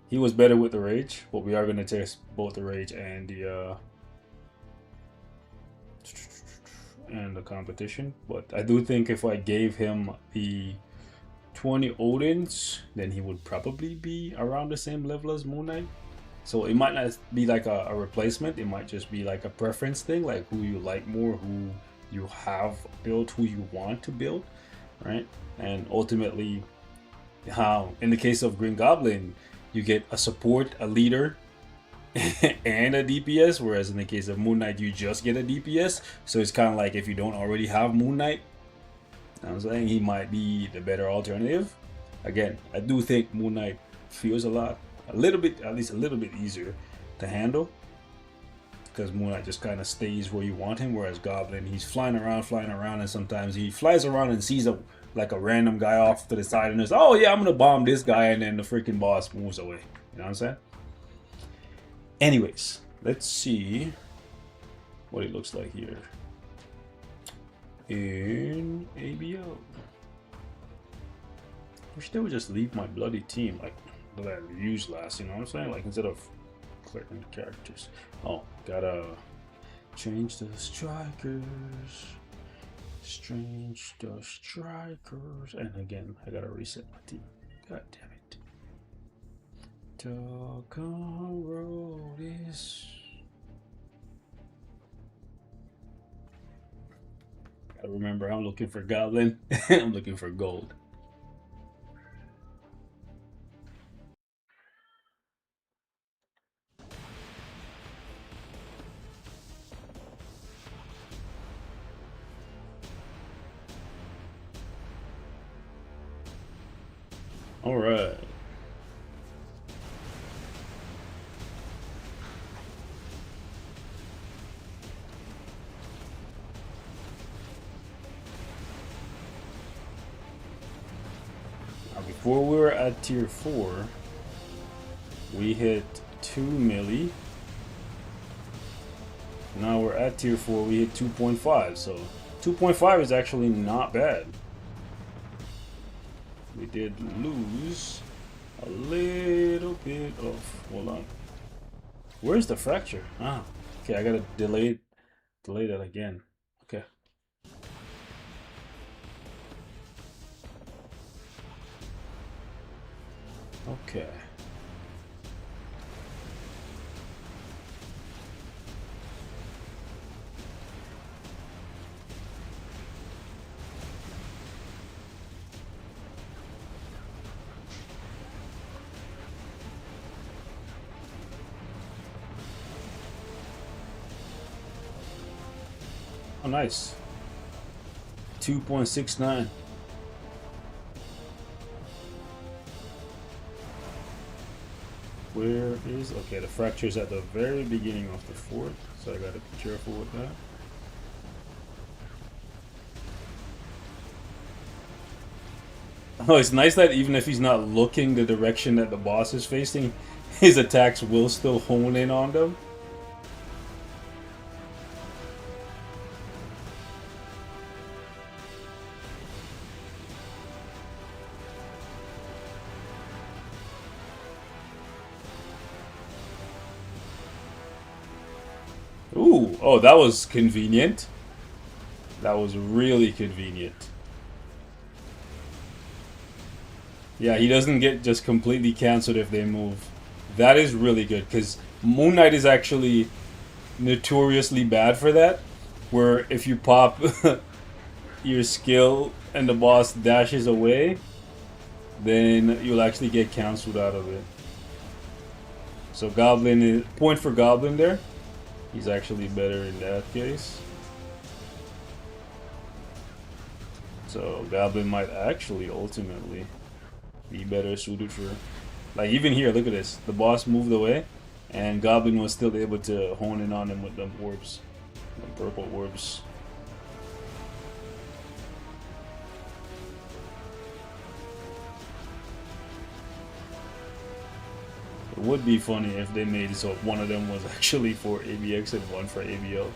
he was better with the Rage, but we are going to test both the Rage and the competition. But I do think if I gave him the 20 Odins, then he would probably be around the same level as Moon Knight. So it might not be like a replacement, it might just be like a preference thing, like who you like more, who you have built, who you want to build, right? And ultimately, In the case of Green Goblin, you get a support, a leader, and a DPS, whereas in the case of Moon Knight, you just get a DPS. So it's kind of like if you don't already have Moon Knight, I'm saying he might be the better alternative. Again, I do think Moon Knight feels a little bit, at least a little bit easier to handle, because Moon Knight just kind of stays where you want him, whereas Goblin, he's flying around, and sometimes he flies around and sees a random guy off to the side and says, oh yeah, I'm gonna bomb this guy, and then the freaking boss moves away. You know what I'm saying? Anyways, let's see what it looks like here in ABO. Wish they would just leave my bloody team like that I used last, you know what I'm saying? Like instead of clicking the characters. Oh, gotta change the strikers. Change the strikers. And again, I gotta reset my team. God damn it. Talcon Road is. Gotta remember, I'm looking for Goblin. I'm looking for gold. All right. Now, before we were at tier 4, we hit 2 milli. Now we're at tier 4, we hit 2.5. So 2.5 is actually not bad. We did lose a little bit of. Hold on. Where's the fracture? Ah, okay. I gotta delay that again. Okay. Okay. Oh, nice. 2.69. Where is... Okay, the fracture's at the very beginning of the fort, so I gotta be careful with that. Oh, it's nice that even if he's not looking the direction that the boss is facing, his attacks will still hone in on them. Ooh, oh, that was convenient. That was really convenient. Yeah, he doesn't get just completely cancelled if they move. That is really good, because Moon Knight is actually notoriously bad for that. Where if you pop your skill and the boss dashes away, then you'll actually get cancelled out of it. So Goblin is... Point for Goblin there. He's actually better in that case. So Goblin might actually ultimately be better suited for... Like even here, look at this. The boss moved away and Goblin was still able to hone in on him with them orbs. The purple orbs. It would be funny if they made it so one of them was actually for ABX and one for ABO.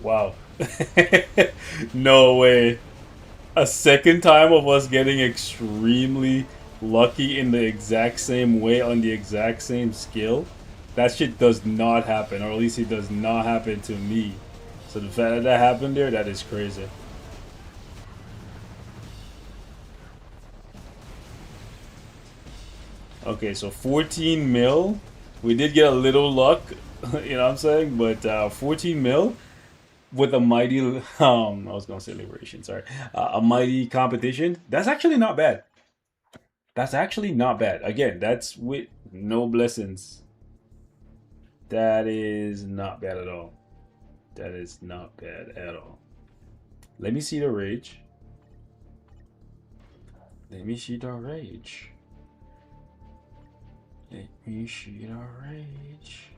Wow. No way. A second time of us getting extremely lucky in the exact same way on the exact same skill. That shit does not happen, or at least it does not happen to me. So the fact that that happened there, that is crazy. Okay, so 14 mil. We did get a little luck, you know what I'm saying? But 14 mil with a mighty, I was gonna say liberation, sorry. A mighty competition. That's actually not bad. That's actually not bad. Again, that's with no blessings. That is not bad at all. That is not bad at all. Let me see the rage. Let me see the rage. Let me see the rage.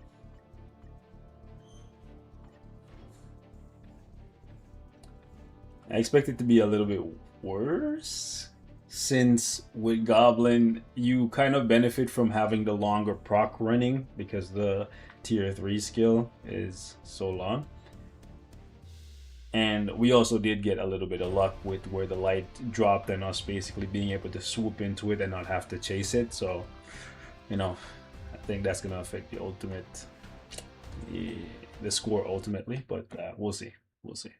I expect it to be a little bit worse, since with Goblin you kind of benefit from having the longer proc running because the tier 3 skill is so long. And we also did get a little bit of luck with where the light dropped and us basically being able to swoop into it and not have to chase it. So, you know, I think that's going to affect the ultimate, the score ultimately, but we'll see. We'll see.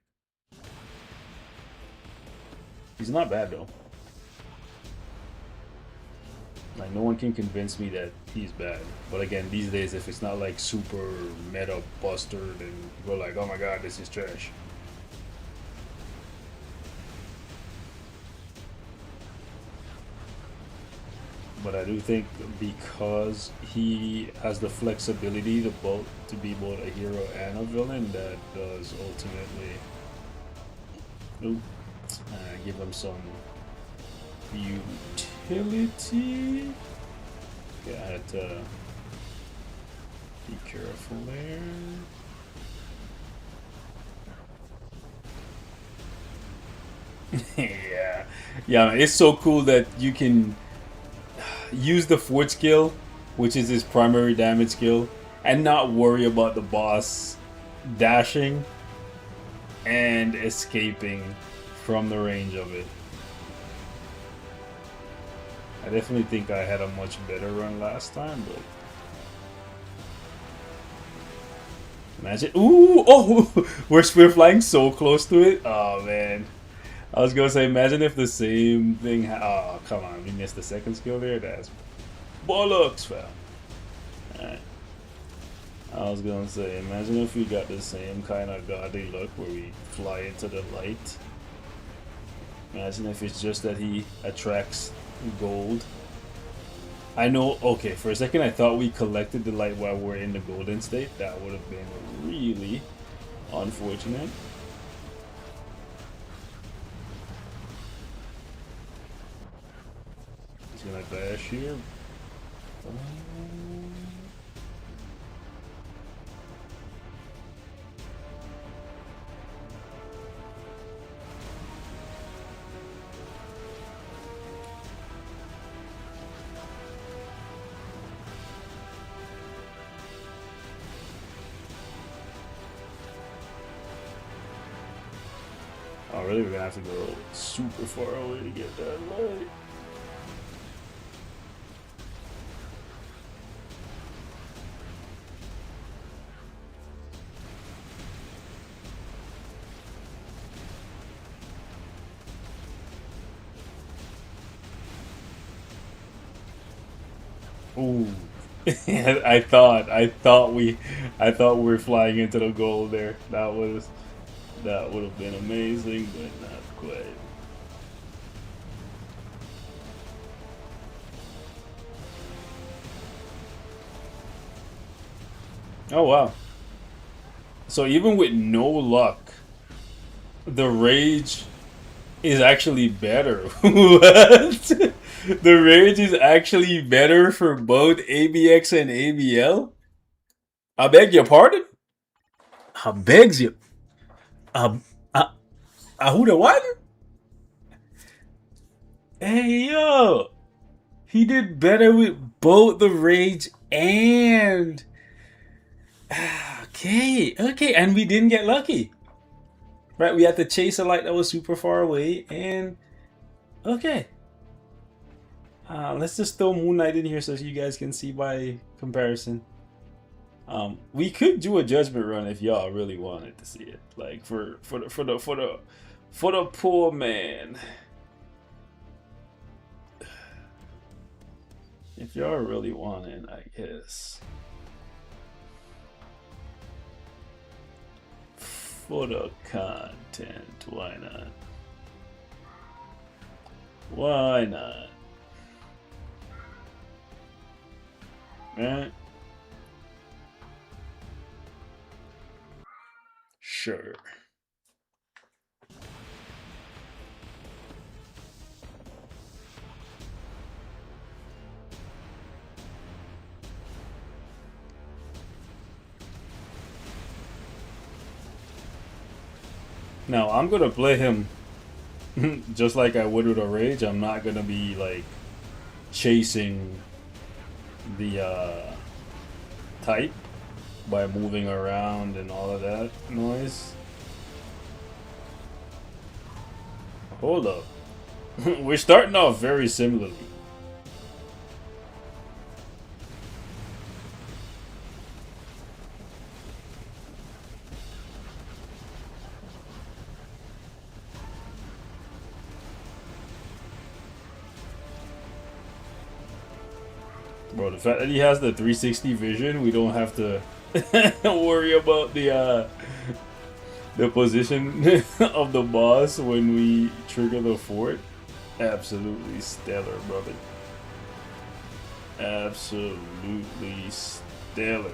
He's not bad though. Like, no one can convince me that he's bad. But again, these days, if it's not like super meta buster, then people are like, oh my god, this is trash. But I do think because he has the flexibility to be both a hero and a villain, that does ultimately give him some utility. Okay, I had to be careful there. yeah, it's so cool that you can use the fourth skill, which is his primary damage skill, and not worry about the boss dashing and escaping from the range of it. I definitely think I had a much better run last time, but imagine, ooh, oh, we're flying so close to it. Oh man, I was gonna say, imagine if the same thing. Oh come on, we missed the second skill there. That's bollocks, fam. Alright. I was gonna say, imagine if we got the same kind of godly luck where we fly into the light. Imagine if it's just that he attracts gold. I know, okay, for a second I thought we collected the light while we're in the golden state. That would have been really unfortunate. He's gonna dash here. Oh, really? We're gonna have to go super far away to get that light. Ooh. I thought we were flying into the goal there. That would have been amazing, but not quite. Oh wow. So even with no luck, the rage is actually better. What? The rage is actually better for both ABX and ABL? I beg your pardon? I begs you. Uh, uh, who the what? Hey yo, he did better with both the rage and okay, and we didn't get lucky. Right, we had to chase a light that was super far away, and okay. Let's just throw Moon Knight in here so you guys can see by comparison. We could do a judgment run if y'all really wanted to see it, like for the poor man. If y'all really want it, I guess. For the content, why not? Why not? Right? Sure. Now I'm gonna play him just like I would with a rage. I'm not gonna be like chasing the type by moving around and all of that noise. Hold up. We're starting off very similarly. Bro, the fact that he has the 360 vision, we don't have to worry about the position of the boss when we trigger the fort. Absolutely stellar, brother. Absolutely stellar.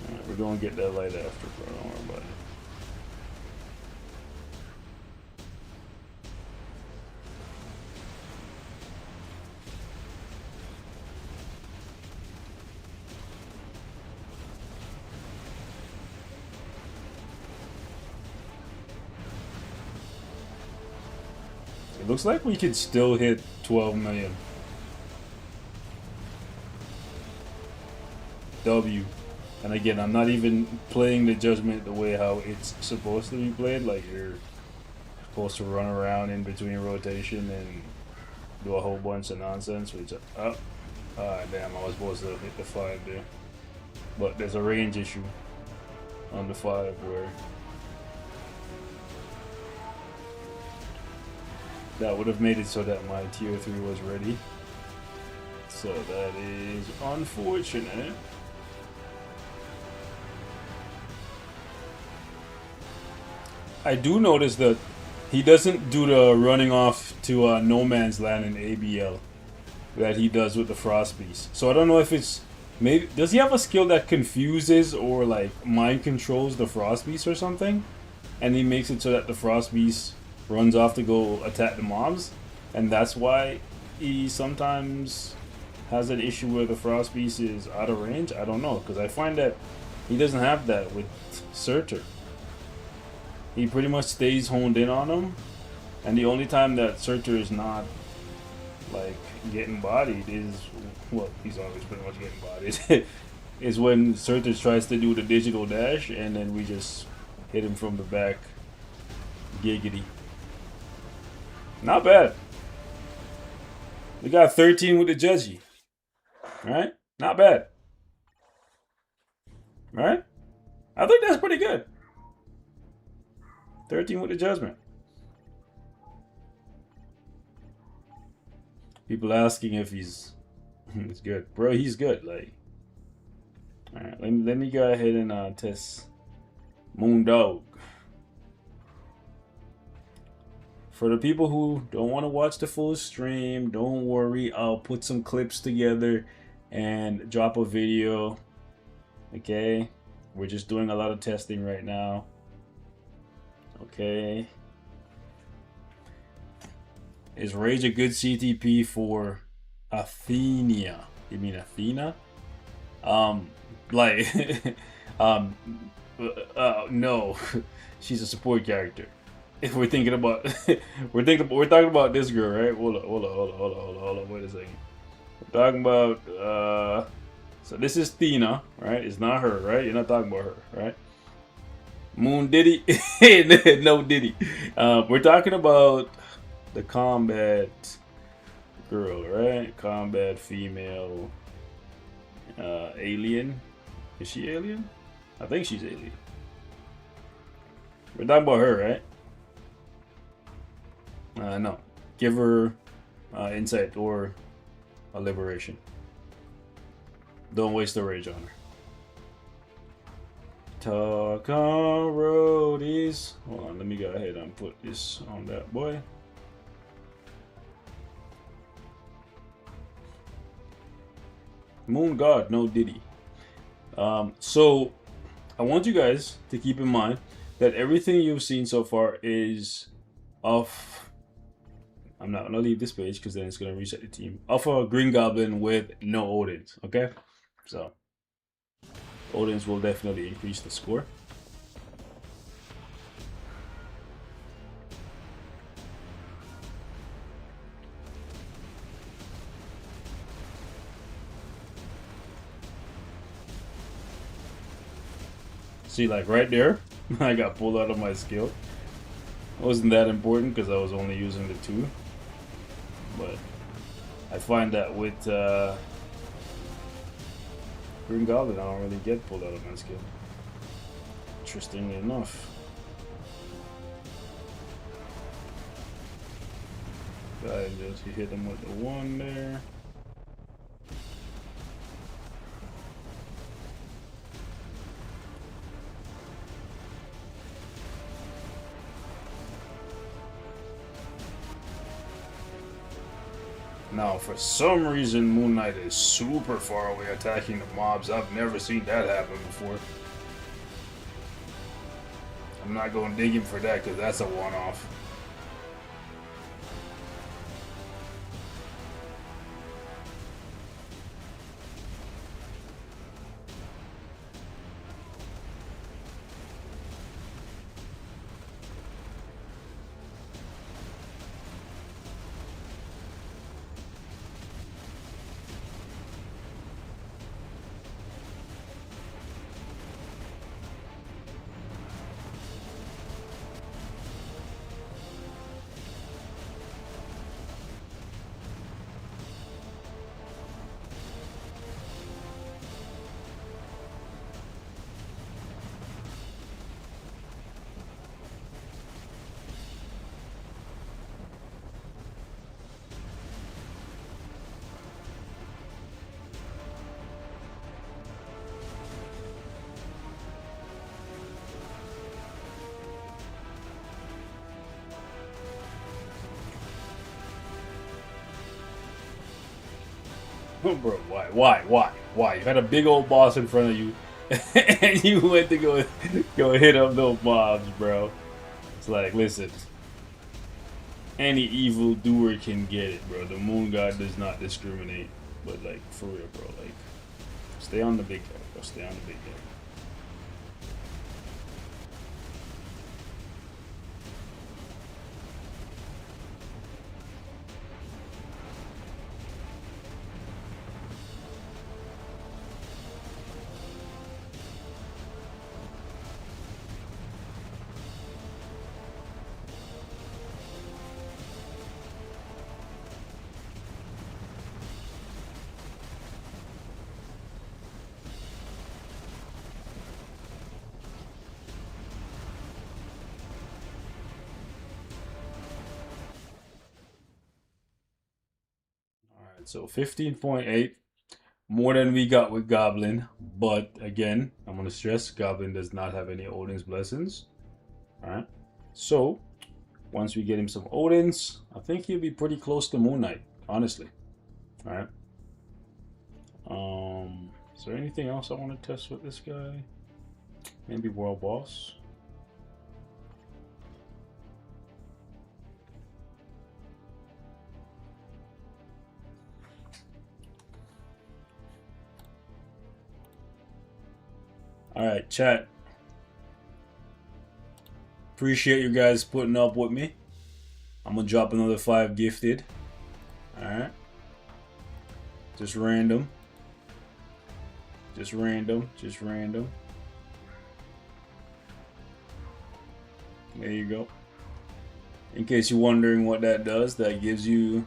Alright, we're gonna get that light after, bro. Don't worry about it. It looks like we could still hit 12 million. W. And again, I'm not even playing the judgment the way how it's supposed to be played. Like you're supposed to run around in between rotation and do a whole bunch of nonsense. Which, damn, I was supposed to hit the 5 there. But there's a range issue on the 5 where that would have made it so that my tier 3 was ready. So that is unfortunate. I do notice that he doesn't do the running off to no man's land in ABL that he does with the Frost Beast. So I don't know if it's maybe does he have a skill that confuses or like mind controls the Frost Beast or something, and he makes it so that the Frost Beast runs off to go attack the mobs, and that's why he sometimes has an issue where the Frost Beast is out of range. I don't know, because I find that he doesn't have that with Surtur. He pretty much stays honed in on him, and the only time that Surtur is not like getting bodied is, well, he's always pretty much getting bodied, is when Surtur tries to do the digital dash and then we just hit him from the back. Giggity. Not bad. We got 13 with the Judgy. Right? Not bad. Right? I think that's pretty good. 13 with the Judgment. People asking if he's good. Bro, he's good. Like, alright, let me go ahead and test Moondog. For the people who don't want to watch the full stream, don't worry. I'll put some clips together and drop a video. Okay? We're just doing a lot of testing right now. Okay. Is Rage a good CTP for Athenia? You mean Athena? Like, no. She's a support character. If we're thinking about, we're talking about this girl, right? Hold on. Wait a second. We're talking about, so this is Thena, right? It's not her, right? You're not talking about her, right? Moon Diddy, no Diddy. We're talking about the combat girl, right? Combat female. Alien. Is she alien? I think she's alien. We're talking about her, right? No. Give her insight or a liberation. Don't waste the rage on her. Talk on roadies. Hold on, let me go ahead and put this on that boy. Moon God, no Diddy. So I want you guys to keep in mind that everything you've seen so far is off. I'm not gonna leave this page because then it's gonna reset the team. Off a Green Goblin with no Odins. Okay, so Odins will definitely increase the score. See, like right there, I got pulled out of my skill. It wasn't that important because I was only using the 2. But I find that with Green Goblin, I don't really get pulled out of my skill. Interestingly enough. Go ahead and just hit him with the 1 there. Now, for some reason, Moon Knight is super far away attacking the mobs. I've never seen that happen before. I'm not going to dig him for that because that's a one-off. Bro, why? You had a big old boss in front of you, and you went to go hit up those mobs, bro. It's like, listen, any evil doer can get it, bro. The Moon God does not discriminate, but like, for real, bro. Like, stay on the big guy, bro. Stay on the big guy. So 15.8, more than we got with Goblin. But again, I'm going to stress, Goblin does not have any Odin's Blessings. Alright, so once we get him some Odins, I think he'll be pretty close to Moon Knight, honestly. Alright. Is there anything else I want to test with this guy? Maybe World Boss? Alright, chat. Appreciate you guys putting up with me. I'm gonna drop another 5 gifted. Alright. Just random. Just random. Just random. There you go. In case you're wondering what that does, that gives you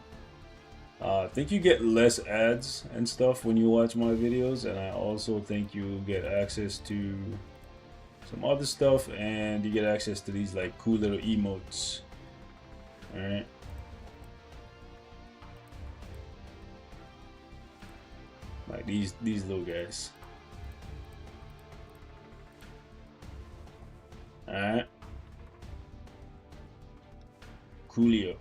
I think you get less ads and stuff when you watch my videos, and I also think you get access to some other stuff, and you get access to these like cool little emotes. All right. Like these little guys. All right. Coolio.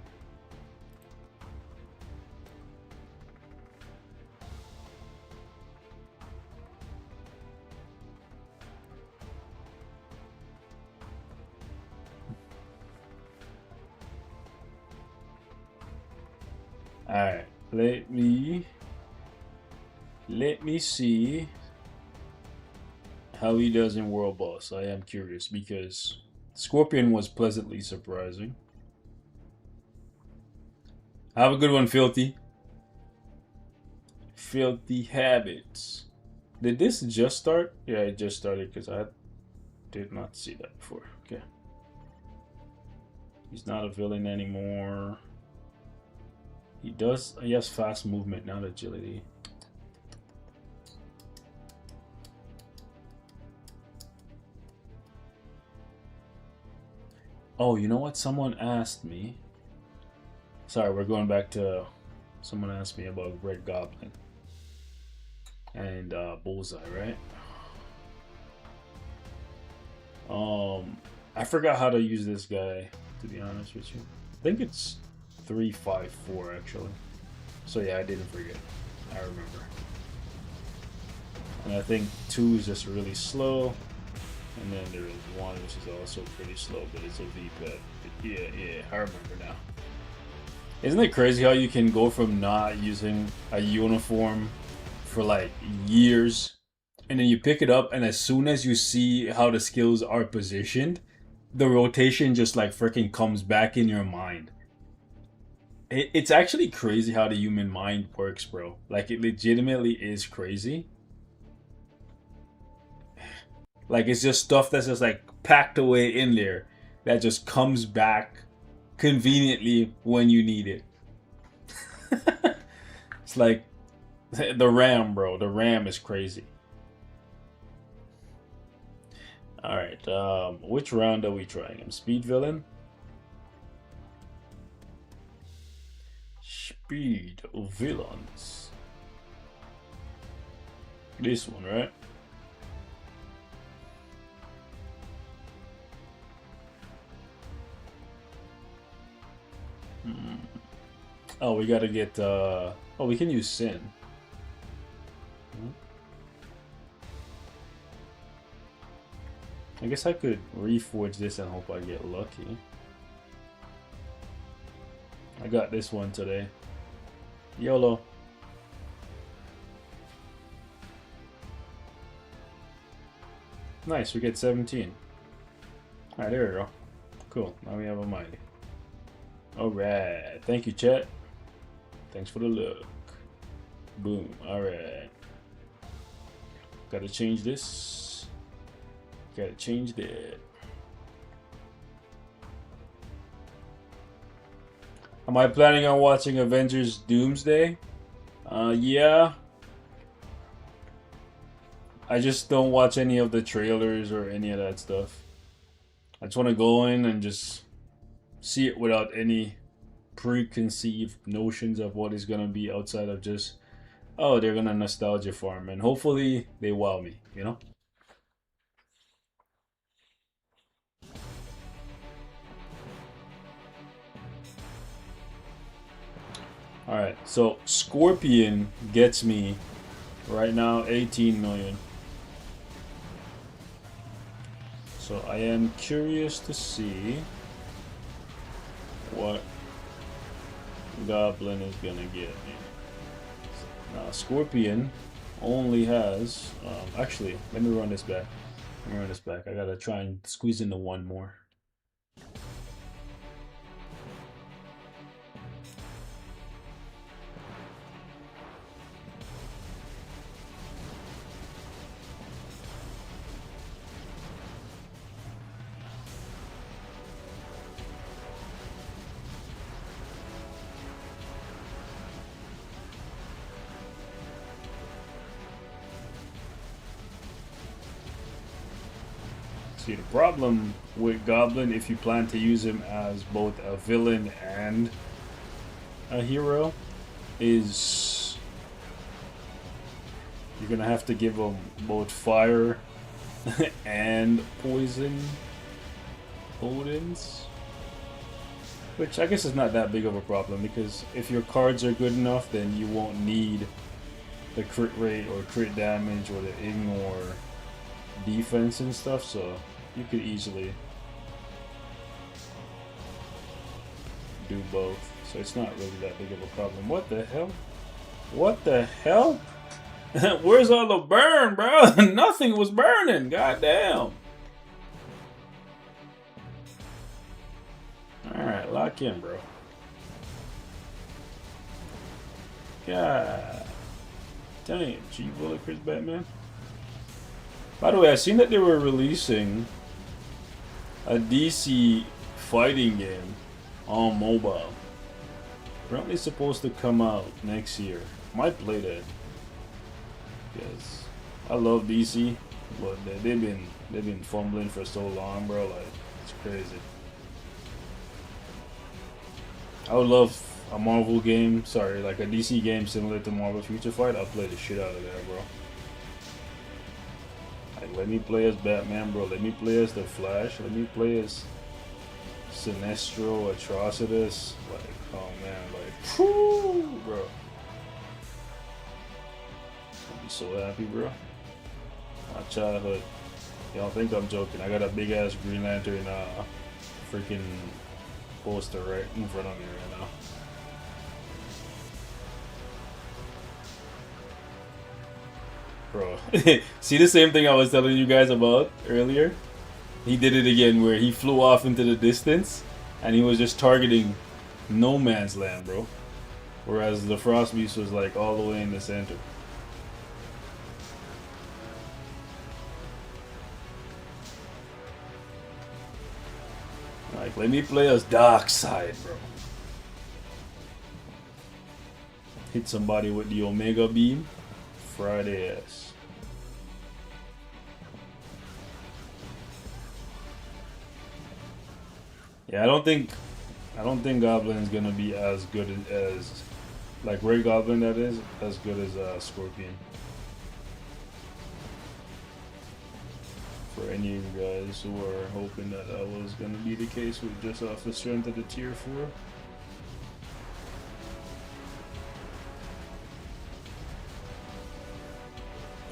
All right. Let me see how he does in World Boss. I am curious because Scorpion was pleasantly surprising. Have a good one, Filthy. Filthy Habits. Did this just start? Yeah, it just started because I did not see that before. Okay. He's not a villain anymore. He has fast movement, not agility. Oh, you know what? Someone asked me. Sorry, we're going back to. Someone asked me about Red Goblin and Bullseye, right? I forgot how to use this guy, to be honest with you. I think it's 354 actually. So yeah, I didn't forget. I remember. And I think 2 is just really slow. And then there is 1 which is also pretty slow, but it's a V-pad. Yeah, I remember now. Isn't it crazy how you can go from not using a uniform for like years, and then you pick it up, and as soon as you see how the skills are positioned, the rotation just like freaking comes back in your mind. It's actually crazy how the human mind works, bro. Like, it legitimately is crazy. Like, it's just stuff that's just like packed away in there that just comes back conveniently when you need it. It's like the RAM, bro. The RAM is crazy. Alright, which round are we trying? Speed villain? Speed villains. This one, right? Oh, we gotta get, oh, we can use Sin. I guess I could reforge this and hope I get lucky. I got this one today. YOLO. Nice, we get 17. Alright, there we go. Cool, now we have a mighty. Alright, thank you, chat. Thanks for the look. Boom, alright. Gotta change this. Gotta change that. Am I planning on watching Avengers Doomsday? Yeah. I just don't watch any of the trailers or any of that stuff. I just want to go in and just see it without any preconceived notions of what is going to be outside of just, oh, they're going to nostalgia farm. And hopefully they wow me, you know? Alright, so Scorpion gets me right now 18 million. So I am curious to see what Goblin is gonna get me. Now Scorpion only has, actually, let me run this back. I gotta try and squeeze into one more. See, the problem with Goblin, if you plan to use him as both a villain and a hero, is you're gonna have to give him both fire and poison Odins. Which I guess is not that big of a problem, because if your cards are good enough, then you won't need the crit rate or crit damage or the ignore defense and stuff, so you could easily do both. So it's not really that big of a problem. What the hell? What the hell? Where's all the burn, bro? Nothing was burning. Goddamn. Alright, lock in, bro. God damn, G-Bullet, Chris Batman. By the way, I seen that they were releasing a DC fighting game on mobile. Apparently supposed to come out next year. Might play that. Because I love DC, but they've been fumbling for so long, bro. Like, it's crazy. I would love a Marvel game, sorry, like a DC game similar to Marvel Future Fight. I'll play the shit out of that, bro. Like, let me play as Batman, bro. Let me play as the Flash. Let me play as Sinestro, Atrocitus. Like, oh man, like, whoo, bro. I'll be so happy, bro. My childhood. Y'all think I'm joking. I got a big ass Green Lantern freaking poster right in front of me right now. Bro, see the same thing I was telling you guys about earlier? He did it again where he flew off into the distance and he was just targeting no man's land, bro. Whereas the Frost Beast was like all the way in the center. Like, let me play as Darkseid, bro. Hit somebody with the Omega Beam. Friday ass. Yeah, I don't think Goblin is gonna be as good as like Red Goblin, that is, as good as Scorpion. For any of you guys who are hoping that was gonna be the case with just off the strength of the tier 4.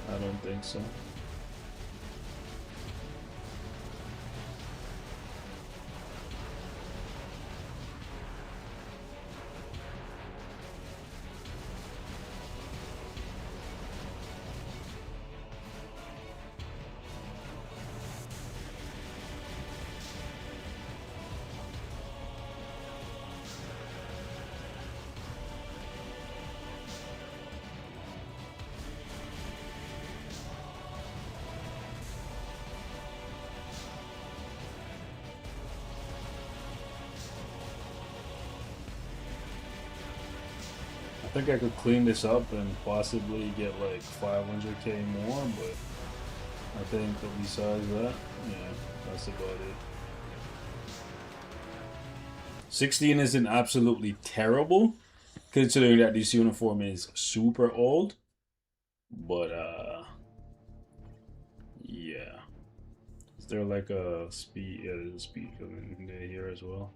I don't think so. I think I could clean this up and possibly get like 500k more, but I think that besides that, yeah, that's about it. 16 isn't absolutely terrible, considering that this uniform is super old, but yeah. Is there like a speed? Yeah, there's a speed coming in here as well.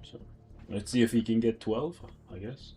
So let's see if he can get 12, I guess.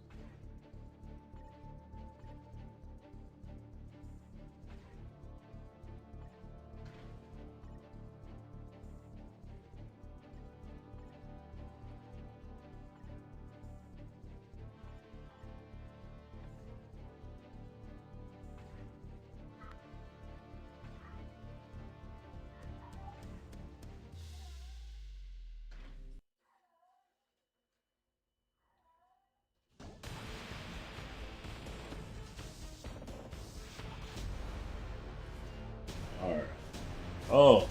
Alright. Oh,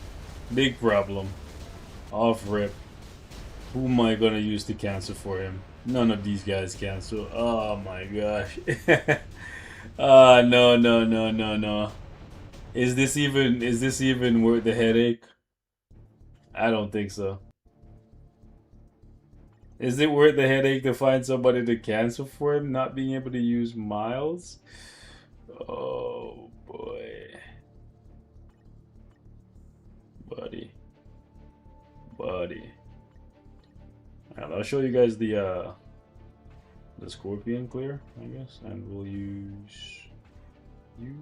big problem. Off rip. Who am I gonna use to cancel for him? None of these guys cancel. Oh my gosh. No. Is this even worth the headache? I don't think so. Is it worth the headache to find somebody to cancel for him not being able to use miles? Oh boy. Buddy. Buddy. Alright, I'll show you guys the scorpion clear, I guess, and we'll use you.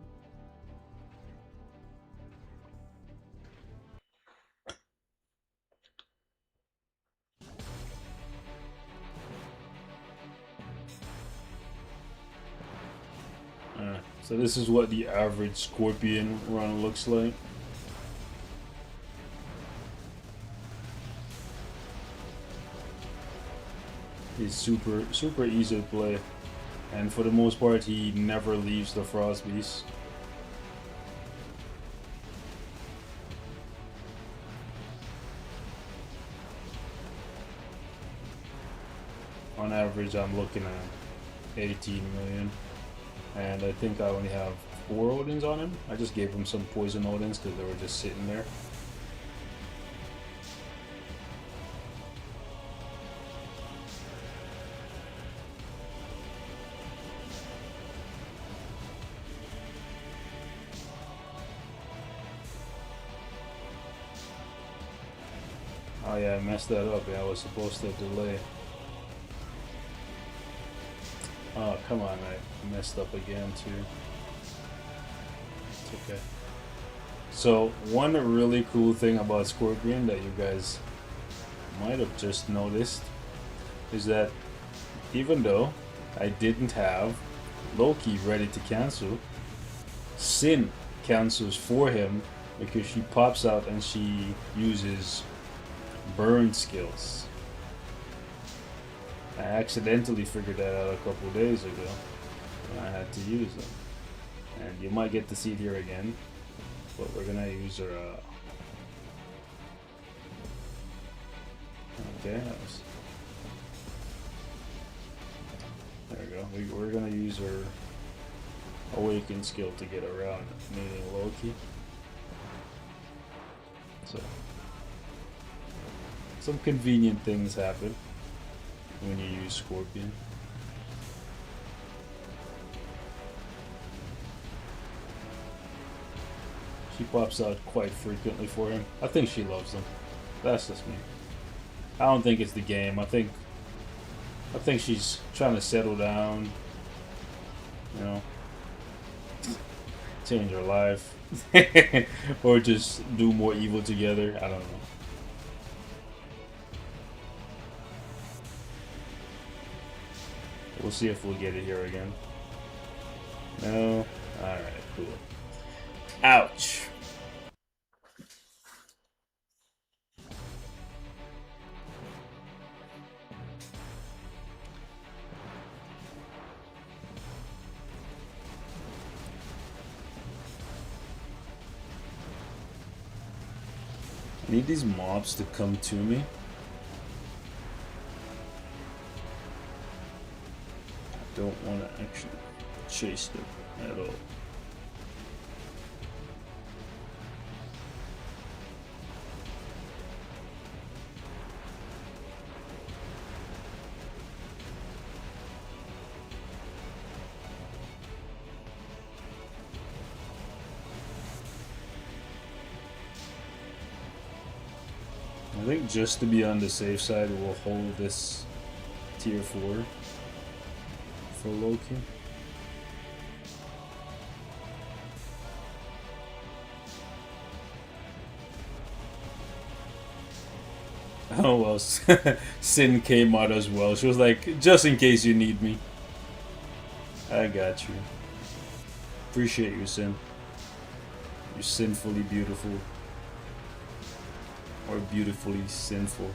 So this is what the average scorpion run looks like. He's super easy to play, and for the most part he never leaves the Frost Beast. On average I'm looking at 18 million, and I think I only have 4 Odins on him. I just gave him some poison Odins because they were just sitting there. Oh yeah, I messed that up. Yeah, I was supposed to delay. Oh, come on, I messed up again too. It's okay. So, one really cool thing about Scorpion that you guys might have just noticed is that even though I didn't have Loki ready to cancel, Sin cancels for him because she pops out and she uses burn skills. I accidentally figured that out a couple days ago, and I had to use them. And you might get to see it here again, but we're gonna use her. Okay, there we go. We're gonna use her awaken skill to get around meeting Loki. So some convenient things happen when you use Scorpion. She pops out quite frequently for him. I think she loves him. That's just me. I don't think it's the game. I think she's trying to settle down. You know, change her life, or just do more evil together. I don't know. We'll see if we'll get it here again. No? Alright, cool. Ouch. I need these mobs to come to me. I don't want to actually chase them at all. I think just to be on the safe side, we'll hold this tier 4 for Loki. Oh well, Sin came out as well. She was like, just in case you need me. I got you. Appreciate you, Sin. You're sinfully beautiful. Or beautifully sinful.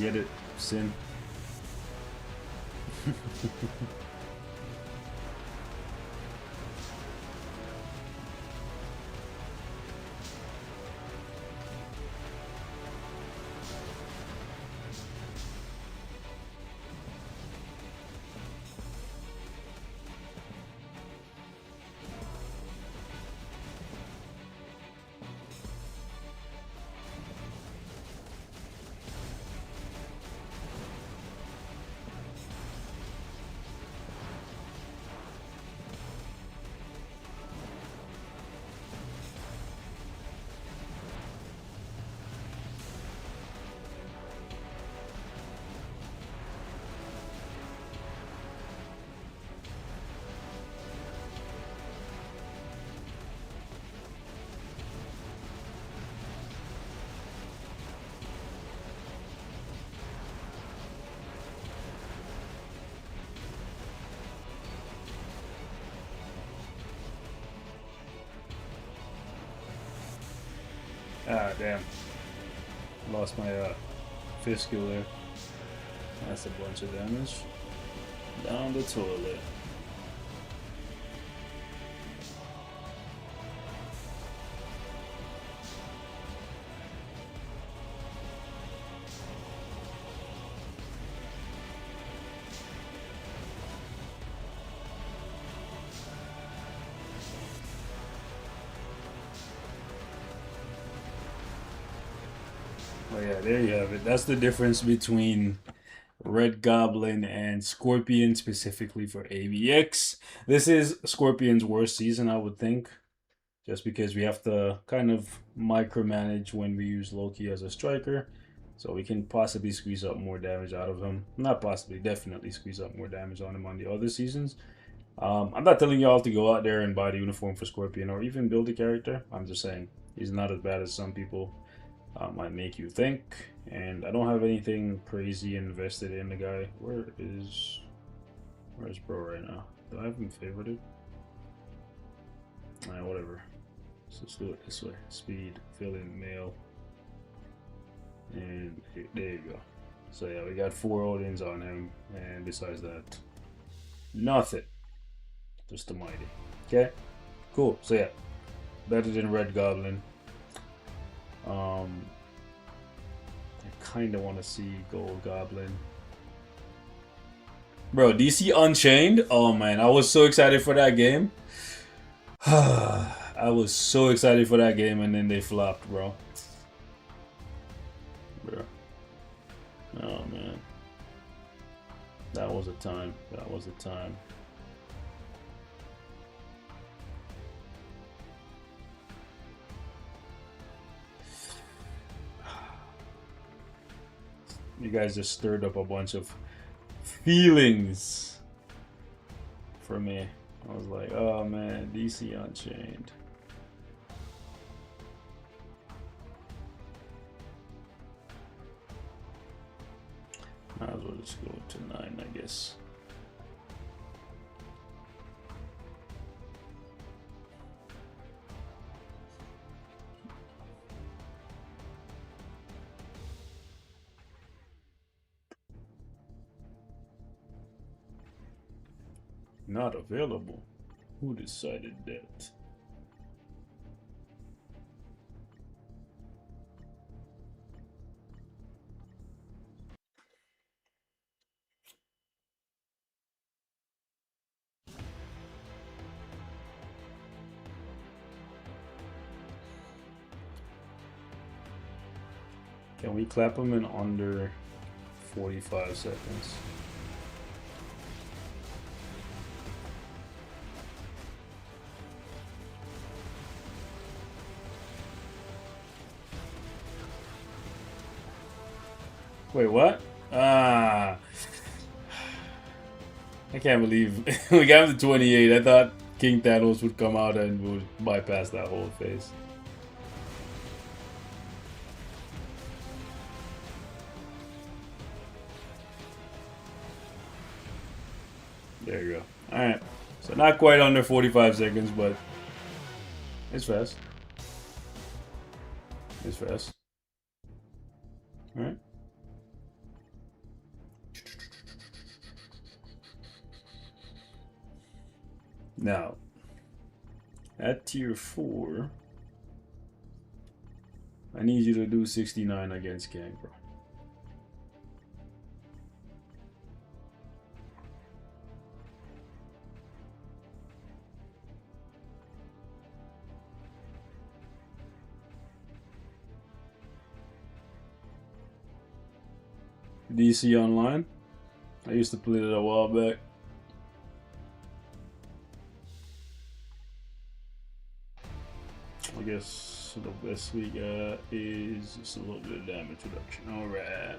Get it, Sin. Ah, damn. Lost my fifth skill there. That's a bunch of damage. Down the toilet. Oh yeah, there you have it. That's the difference between Red Goblin and Scorpion, specifically for AVX. This is Scorpion's worst season, I would think, just because we have to kind of micromanage when we use Loki as a striker. So we can possibly squeeze up more damage out of him. Not possibly, definitely squeeze up more damage on him on the other seasons. I'm not telling y'all to go out there and buy the uniform for Scorpion or even build a character. I'm just saying he's not as bad as some people might make you think. And I don't have anything crazy invested in the guy. Where's bro right now? Do I have him favorited? Whatever. So let's do it this way. Speed, fill in, mail. And there you go. So yeah, we got 4 Odins on him. And besides that, nothing. Just the mighty. Okay? Cool. So yeah, better than Red Goblin. I kind of want to see Gold Goblin. Bro, DC Unchained? Oh man, I was so excited for that game. I was so excited for that game and then they flopped, bro. Oh man. That was a time. That was a time. You guys just stirred up a bunch of feelings for me. I was like, oh man, DC Unchained. Might as well just go to 9, I guess. Not available. Who decided that? Can we clap him in under 45 seconds? Wait, what? Ah. I can't believe we got him to 28. I thought King Thanos would come out and would bypass that whole phase. There you go. Alright. So not quite under 45 seconds, but it's fast. It's fast. Alright. Now, at tier 4, I need you to do 69 against Gang, bro. DC Online. I used to play it a while back. I guess the best we got is just a little bit of damage reduction. Alright.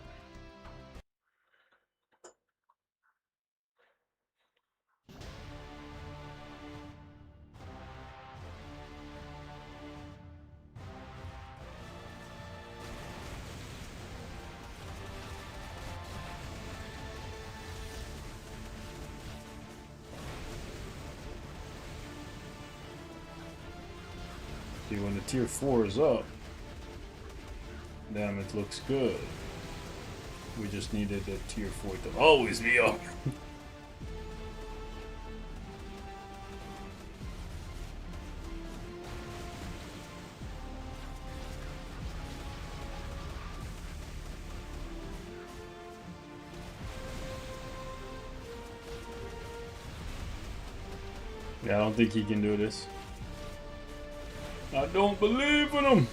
See, when the tier 4 is up, Damn, it looks good. We just needed the tier 4 to always be up. Yeah, I don't think he can do this. I don't believe in him.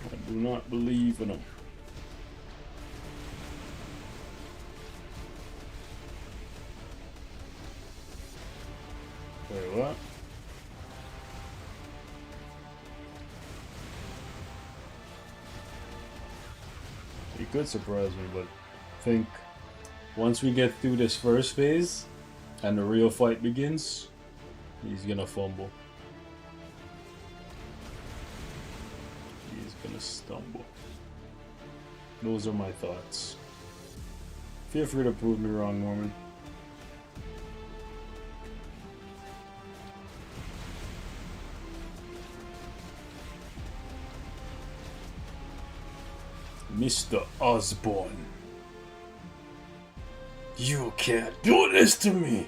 I do not believe in him. Wait, what? He could surprise me, but I think once we get through this first phase and the real fight begins, he's gonna fumble. He's gonna stumble. Those are my thoughts. Feel free to prove me wrong, Norman. Mr. Osborne. You can't do this to me!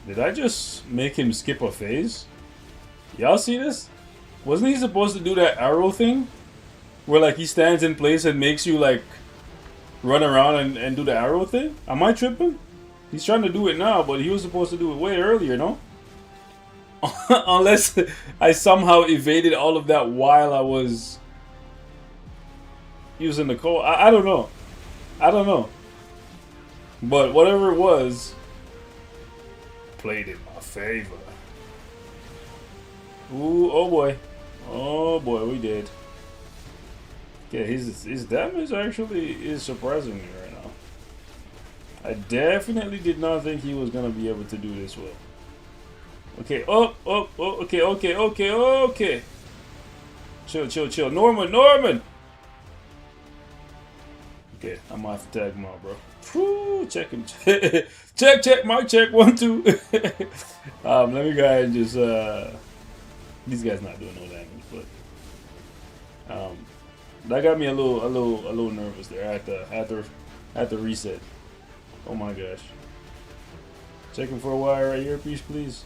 Did I just make him skip a phase? Y'all see this? Wasn't he supposed to do that arrow thing? Where like he stands in place and makes you like run around and do the arrow thing? Am I tripping? He's trying to do it now, but he was supposed to do it way earlier, no? Unless I somehow evaded all of that while I was using the code. I don't know. I don't know. But whatever it was, played in my favor. Ooh, oh boy. Oh boy, we did. Yeah, his damage actually is surprising me right now. I definitely did not think he was gonna be able to do this well. Okay, okay. Chill. Norman! Okay, I'm off to tag him out, bro. Whew, check him. check, mic check, 1, 2. Let me go ahead and just these guys not doing no damage, but that got me a little nervous there. I had to reset. Oh my gosh. Checking for a wire right here, please.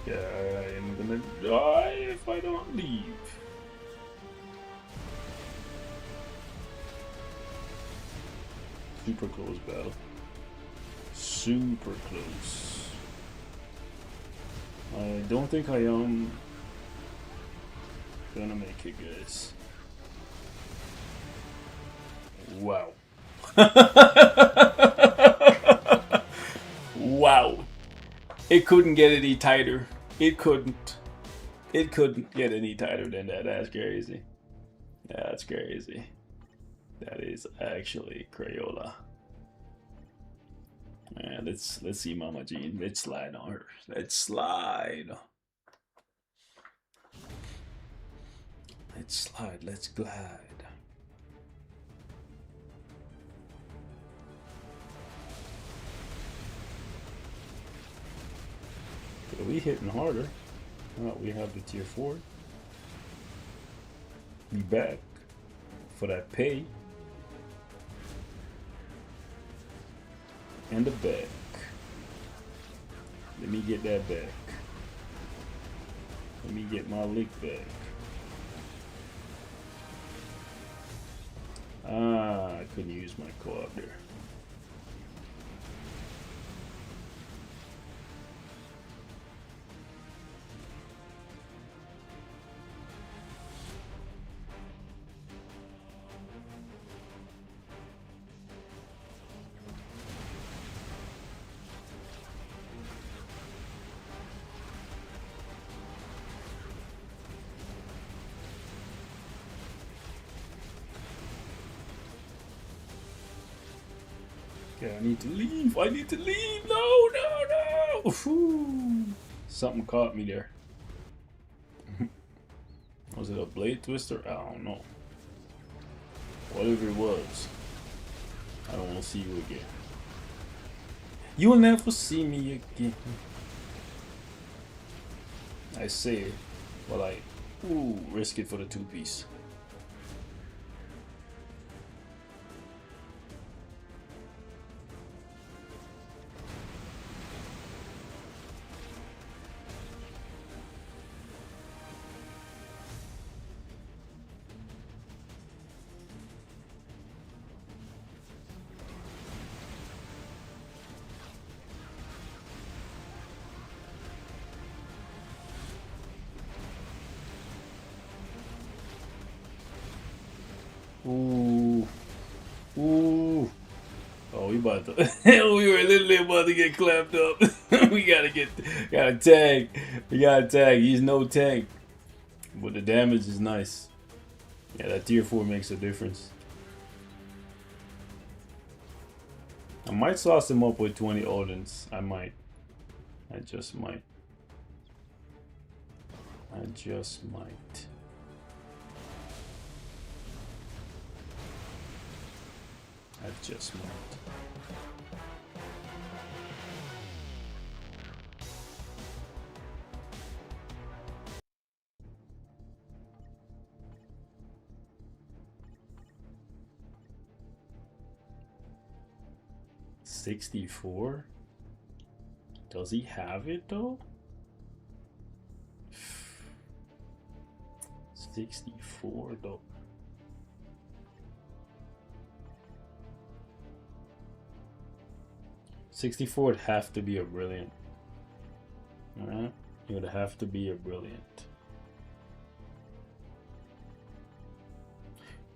Yeah, I am gonna die if I don't leave. Super close battle. Super close. I don't think I am gonna make it, guys. Wow. Wow. It couldn't get any tighter. It couldn't get any tighter than that. That's crazy. That's crazy. That is actually Crayola. Man, let's see Mama Jean. Let's slide on her. Let's slide. Let's glide. Okay, we hitting harder. We have the tier 4. Be back for that pay. And the back. Let me get that back. Let me get my lick back. I couldn't use my co-op there. Yeah, I need to leave. I need to leave. No, no, no. Whew. Something caught me there. Was it a blade twister? I don't know. Whatever it was, I don't want to see you again. You'll never see me again. I say it, but I risk it for the 2-piece. Ooh. Ooh. Oh, we about to. We were literally about to get clapped up. We gotta tag. We gotta tag. He's no tank. But the damage is nice. Yeah, that tier 4 makes a difference. I might sauce him up with 20 Odins. I might. I just might. I just might. I just might. $64? Does he have it though? 64 though. $64 would have to be a brilliant. Alright? It would have to be a brilliant.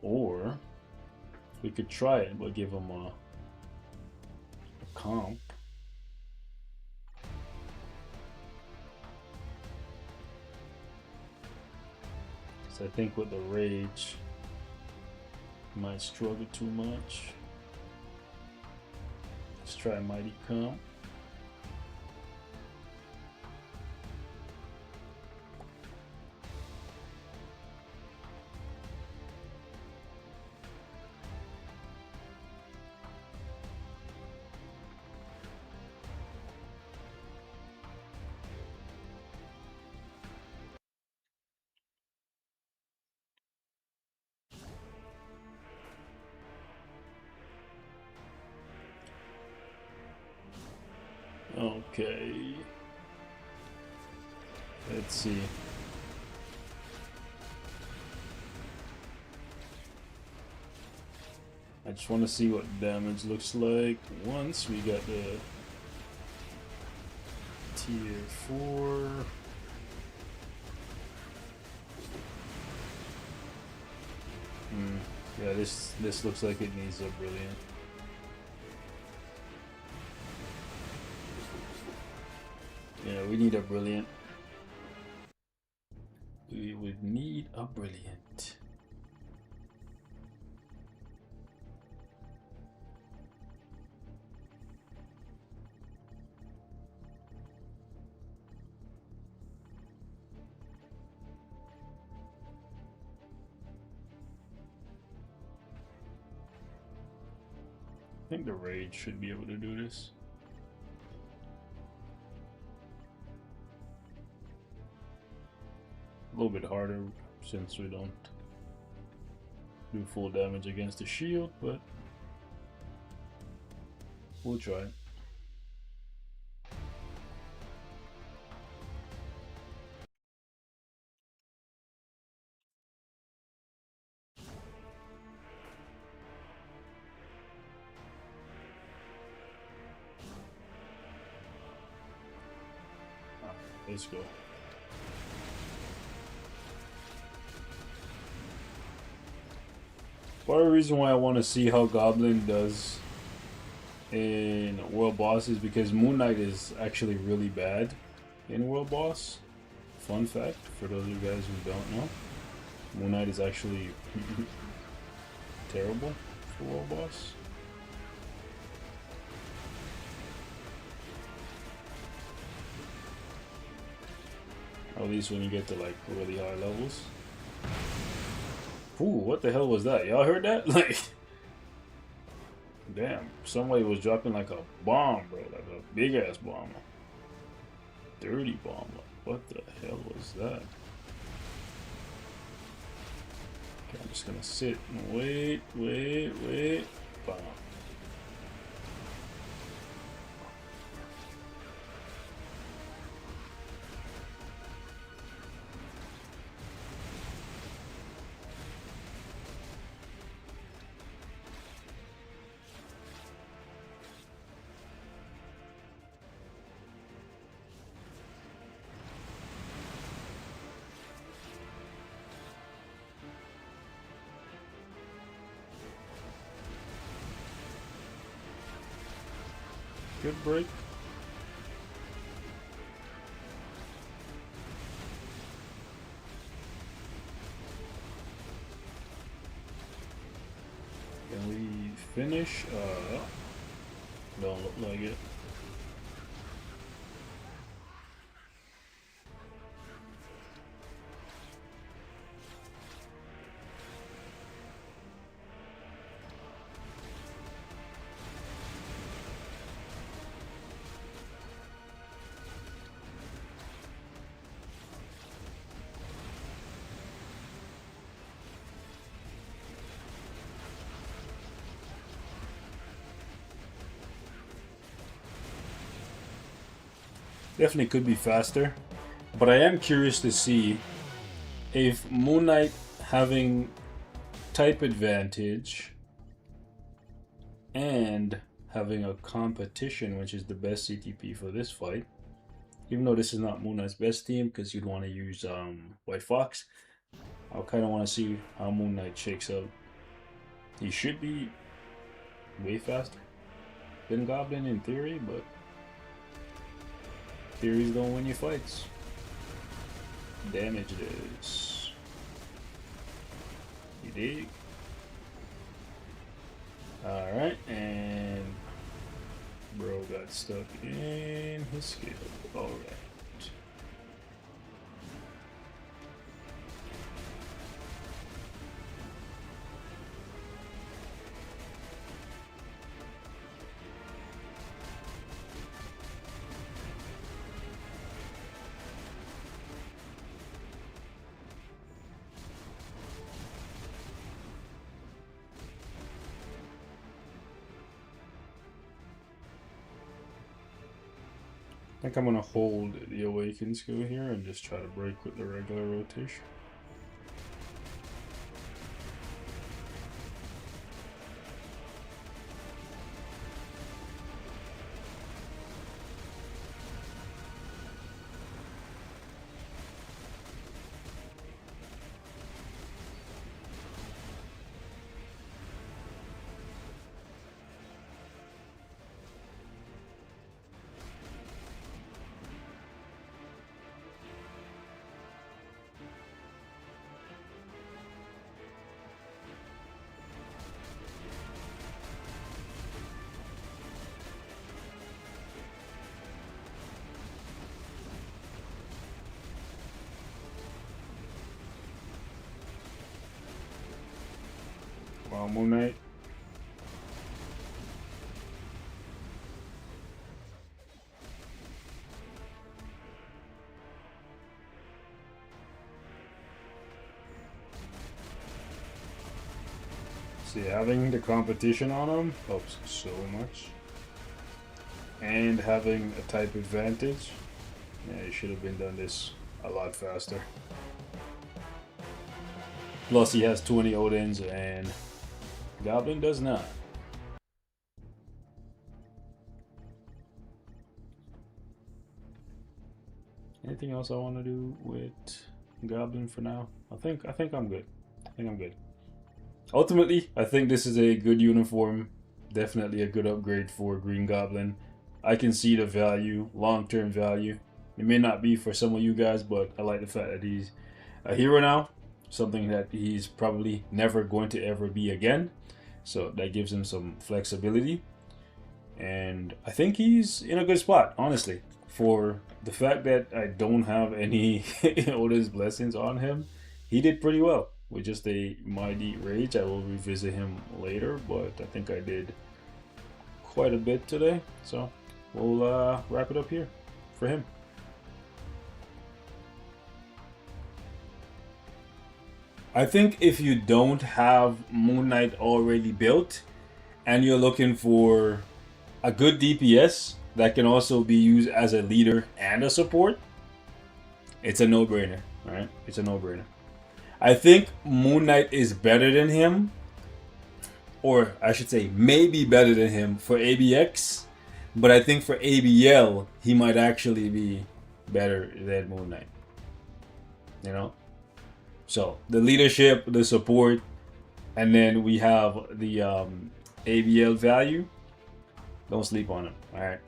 Or we could try it, but give him a comp. So I think with the rage, might struggle too much. Let's try Mighty Comp. Okay. Let's see. I just want to see what damage looks like once we got the tier 4. Yeah, this looks like it needs a brilliant. Yeah, we need a brilliant. We would need a brilliant. I think the rage should be able to do this. A little bit harder since we don't do full damage against the shield, but we'll try. Let's go. Part of the reason why I want to see how Goblin does in World Boss is because Moon Knight is actually really bad in World Boss. Fun fact for those of you guys who don't know, Moon Knight is actually terrible for World Boss. Or at least when you get to like really high levels. Ooh, what the hell was that? Y'all heard that? Like, damn, somebody was dropping like a bomb, bro. Like a big ass bomb. Dirty bomb. Like, what the hell was that? Okay, I'm just gonna sit and wait. Bomb. Good break. Can we finish? Don't look like it. Definitely could be faster, but I am curious to see if Moon Knight having type advantage and having a competition, which is the best CTP for this fight, even though this is not Moon Knight's best team because you'd want to use White Fox, I kind of want to see how Moon Knight shakes out. He should be way faster than Goblin in theory, but theories don't win you fights. Damage this. You dig? Alright, and bro got stuck in his skill. Alright. I think I'm gonna hold the Awaken skill here and just try to break with the regular rotation. Wow, Moon Knight. See, having the competition on him helps so much. And having a type advantage. Yeah, he should have been done this a lot faster. Plus he has 20 Odins and Goblin does not. Anything else I want to do with Goblin for now? I think I'm good. I think I'm good. Ultimately, I think this is a good uniform. Definitely a good upgrade for Green Goblin. I can see the value, long-term value. It may not be for some of you guys, but I like the fact that he's a hero now. Something that he's probably never going to ever be again. So that gives him some flexibility. And I think he's in a good spot, honestly. for the fact that I don't have any Oda's blessings on him, he did pretty well with just a mighty rage. I will revisit him later, but I think I did quite a bit today. So we'll wrap it up here for him. I think if you don't have Moon Knight already built and you're looking for a good DPS that can also be used as a leader and a support, it's a no-brainer, right? It's a no-brainer. I think Moon Knight is better than him, or I should say maybe better than him for ABX, but I think for ABL, he might actually be better than Moon Knight. You know? So, the leadership, the support, and then we have the ABL value. Don't sleep on him, alright?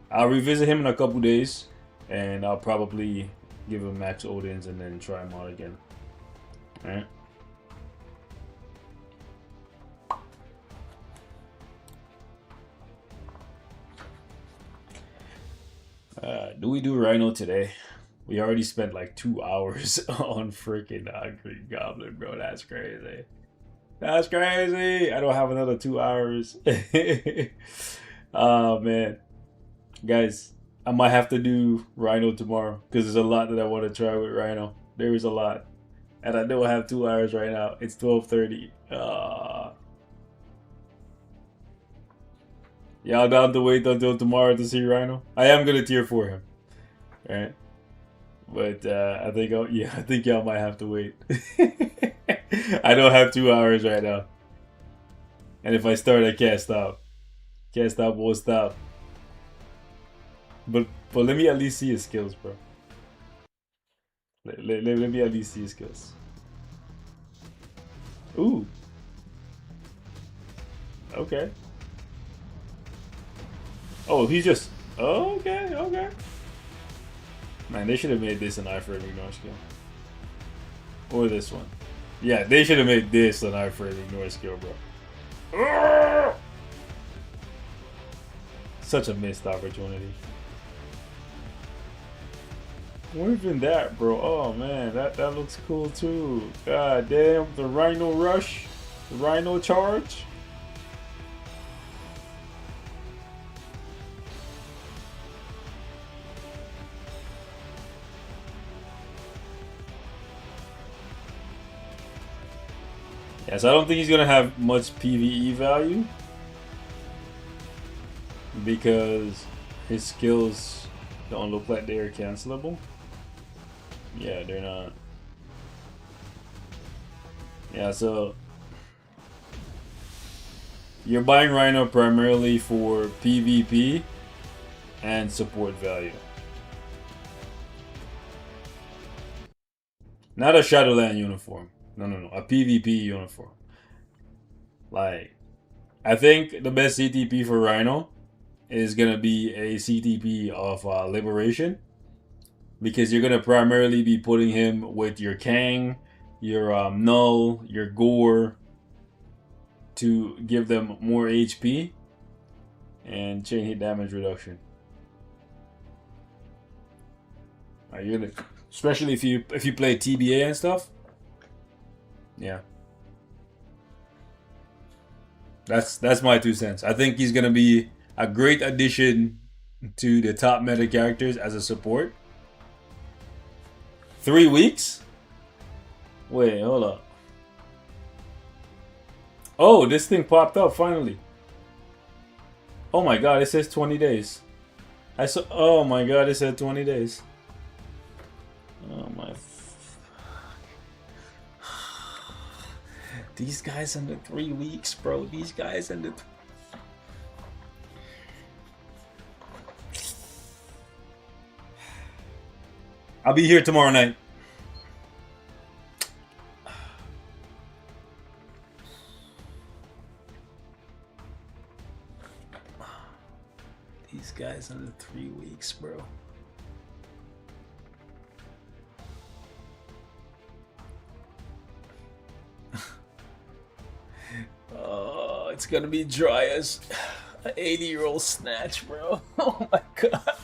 I'll revisit him in a couple days, and I'll probably give him max Odins and then try him out again. Alright? Do we do RHINO today? We already spent like 2 hours on freaking Green Goblin, bro. That's crazy. That's crazy. I don't have another 2 hours. Oh, man. Guys, I might have to do RHINO tomorrow because there's a lot that I want to try with RHINO. There is a lot. And I don't have 2 hours right now. It's 12:30. Y'all down to wait until tomorrow to see RHINO? I am going to tier for him. Alright? But I think I think y'all might have to wait. I don't have 2 hours right now. And if I start, I can't stop. Can't stop, won't stop. But let me at least see his skills, bro. Let me at least see his skills. Ooh. Okay. Oh, he just... Okay, okay. Man, they should have made this an eye for an ignore skill. Or this one. Yeah, they should have made this an eye for an ignore skill, bro. Such a missed opportunity. Or even that, bro. Oh, man, that looks cool, too. God damn, the RHINO rush. The RHINO charge. Yes, I don't think he's gonna have much PvE value because his skills don't look like they're cancelable. Yeah, they're not. Yeah, so you're buying RHINO primarily for PvP and support value. Not a Shadowland uniform. No, a PvP uniform. Like, I think the best CTP for RHINO is gonna be a CTP of Liberation, because you're gonna primarily be putting him with your Kang, your Null, your Gore to give them more HP and chain hit damage reduction. You're gonna, especially if you play TBA and stuff. Yeah. That's my 2 cents. I think he's gonna be a great addition to the top meta characters as a support. 3 weeks? Wait, hold up. Oh, this thing popped up finally. Oh my god, it says 20 days. Oh my god, it said 20 days. Oh my. These guys under 3 weeks, bro. These guys under... I'll be here tomorrow night. These guys under 3 weeks, bro. Oh, it's gonna be dry as 80-year-old snatch, bro. Oh my god.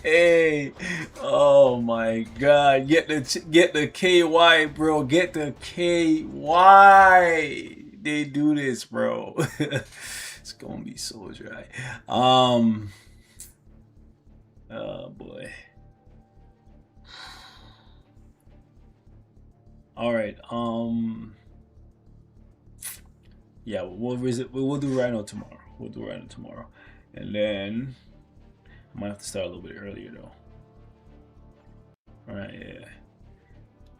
Hey. Oh my god. Get the KY, bro. Get the KY. They do this, bro. It's gonna be so dry. Oh boy. All right. Yeah, we'll visit. We'll do RHINO tomorrow. We'll do RHINO tomorrow, and then I might have to start a little bit earlier though. All right, yeah.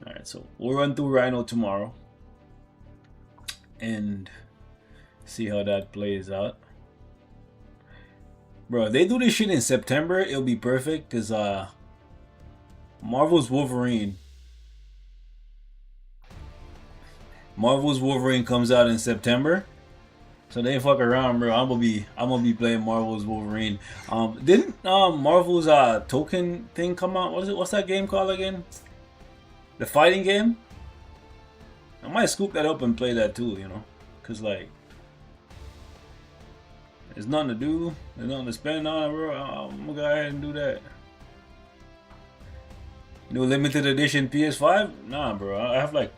All right, so we'll run through RHINO tomorrow and see how that plays out. Bro, if they do this shit in September, it'll be perfect because Marvel's Wolverine comes out in September, so they fuck around, bro. I'm gonna be playing Marvel's Wolverine. Didn't Marvel's token thing come out? What's that game called again? The fighting game. I might scoop that up and play that too, you know, cause like there's nothing to do, there's nothing to spend on, bro. I'm gonna go ahead and do that. New limited edition PS5? Nah, bro. I have like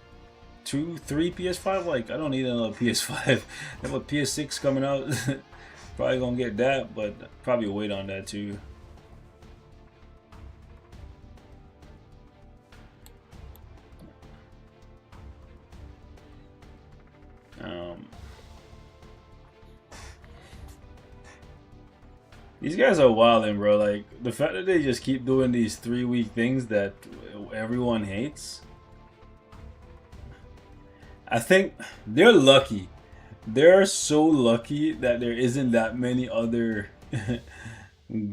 2, 3 PS5. Like, I don't need another PS5. I have a PS6 coming out. Probably gonna get that, but probably wait on that too. These guys are wilding, bro. Like, the fact that they just keep doing these 3-week things that everyone hates. I think they're lucky. They're so lucky that there isn't that many other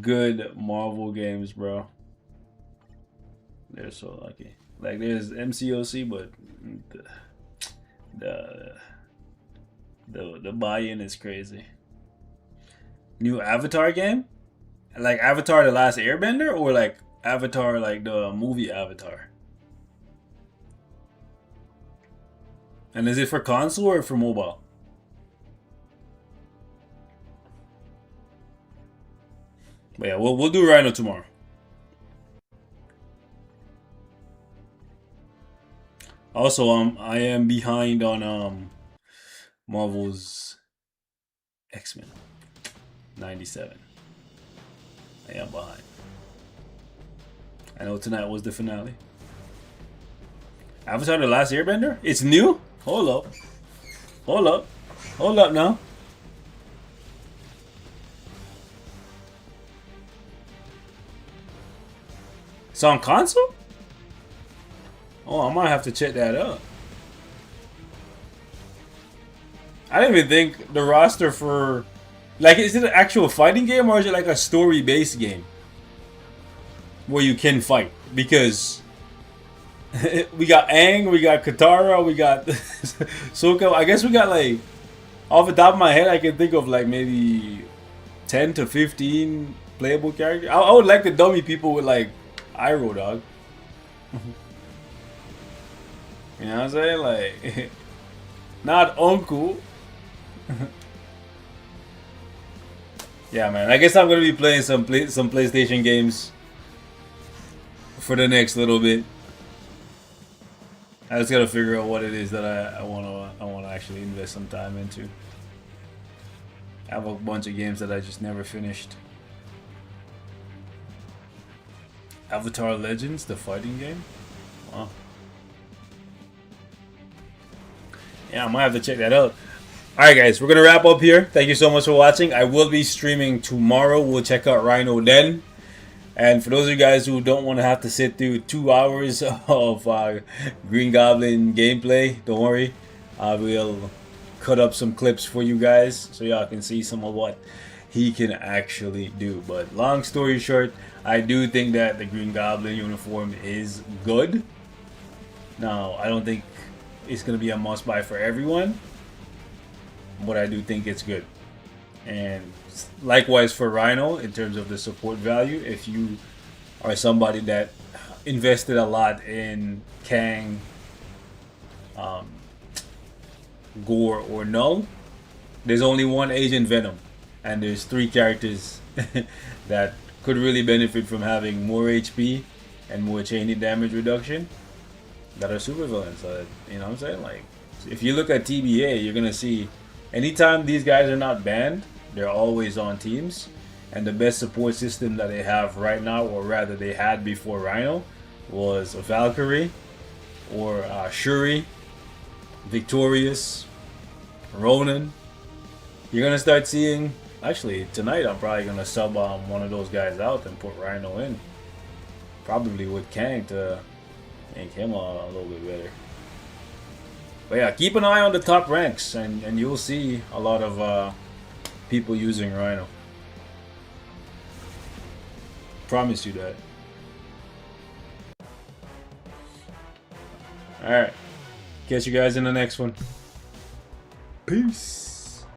good Marvel games, bro. They're so lucky. Like, there's MCOC, but the buy-in is crazy. New Avatar game? Like Avatar the Last Airbender, or like Avatar like the movie Avatar? And is it for console or for mobile? But yeah, we'll do RHINO tomorrow. Also, I am behind on Marvel's X-Men 97. I am behind. I know tonight was the finale. Avatar the Last Airbender? It's new? Hold up. Hold up. Hold up now. It's on console? Oh, I might have to check that out. I didn't even think the roster for... Like, is it an actual fighting game, or is it like a story-based game? Where you can fight? Because... we got Aang, we got Katara, we got Sokka. I guess we got like... Off the top of my head, I can think of like maybe 10 to 15 playable characters. I would like to dummy people with like Iroh, dog. You know what I'm saying? Like... not uncle. Yeah, man. I guess I'm gonna be playing some PlayStation games for the next little bit. I just gotta figure out what it is that I wanna actually invest some time into. I have a bunch of games that I just never finished. Avatar Legends, the fighting game. Wow. Yeah, I might have to check that out. Alright guys, we're going to wrap up here. Thank you so much for watching. I will be streaming tomorrow. We'll check out RHINO then. And for those of you guys who don't want to have to sit through 2 hours of Green Goblin gameplay, don't worry. I will cut up some clips for you guys so y'all can see some of what he can actually do. But long story short, I do think that the Green Goblin uniform is good. Now, I don't think it's going to be a must-buy for everyone, but I do think it's good. And likewise for RHINO, in terms of the support value, if you are somebody that invested a lot in Kang, Gore, or Null, there's only one Agent Venom. and there's 3 characters that could really benefit from having more HP and more chainy damage reduction that are super villains. You know what I'm saying? Like, if you look at TBA, you're gonna see anytime these guys are not banned, they're always on teams. And the best support system that they have right now, or rather they had before RHINO, was a Valkyrie or Shuri, Victorious, Ronin. You're gonna start seeing. Actually, tonight I'm probably gonna sub one of those guys out and put RHINO in. Probably with Kang to make him a little bit better. But yeah, keep an eye on the top ranks, and you'll see a lot of people using RHINO. Promise you that. Alright. Catch you guys in the next one. Peace.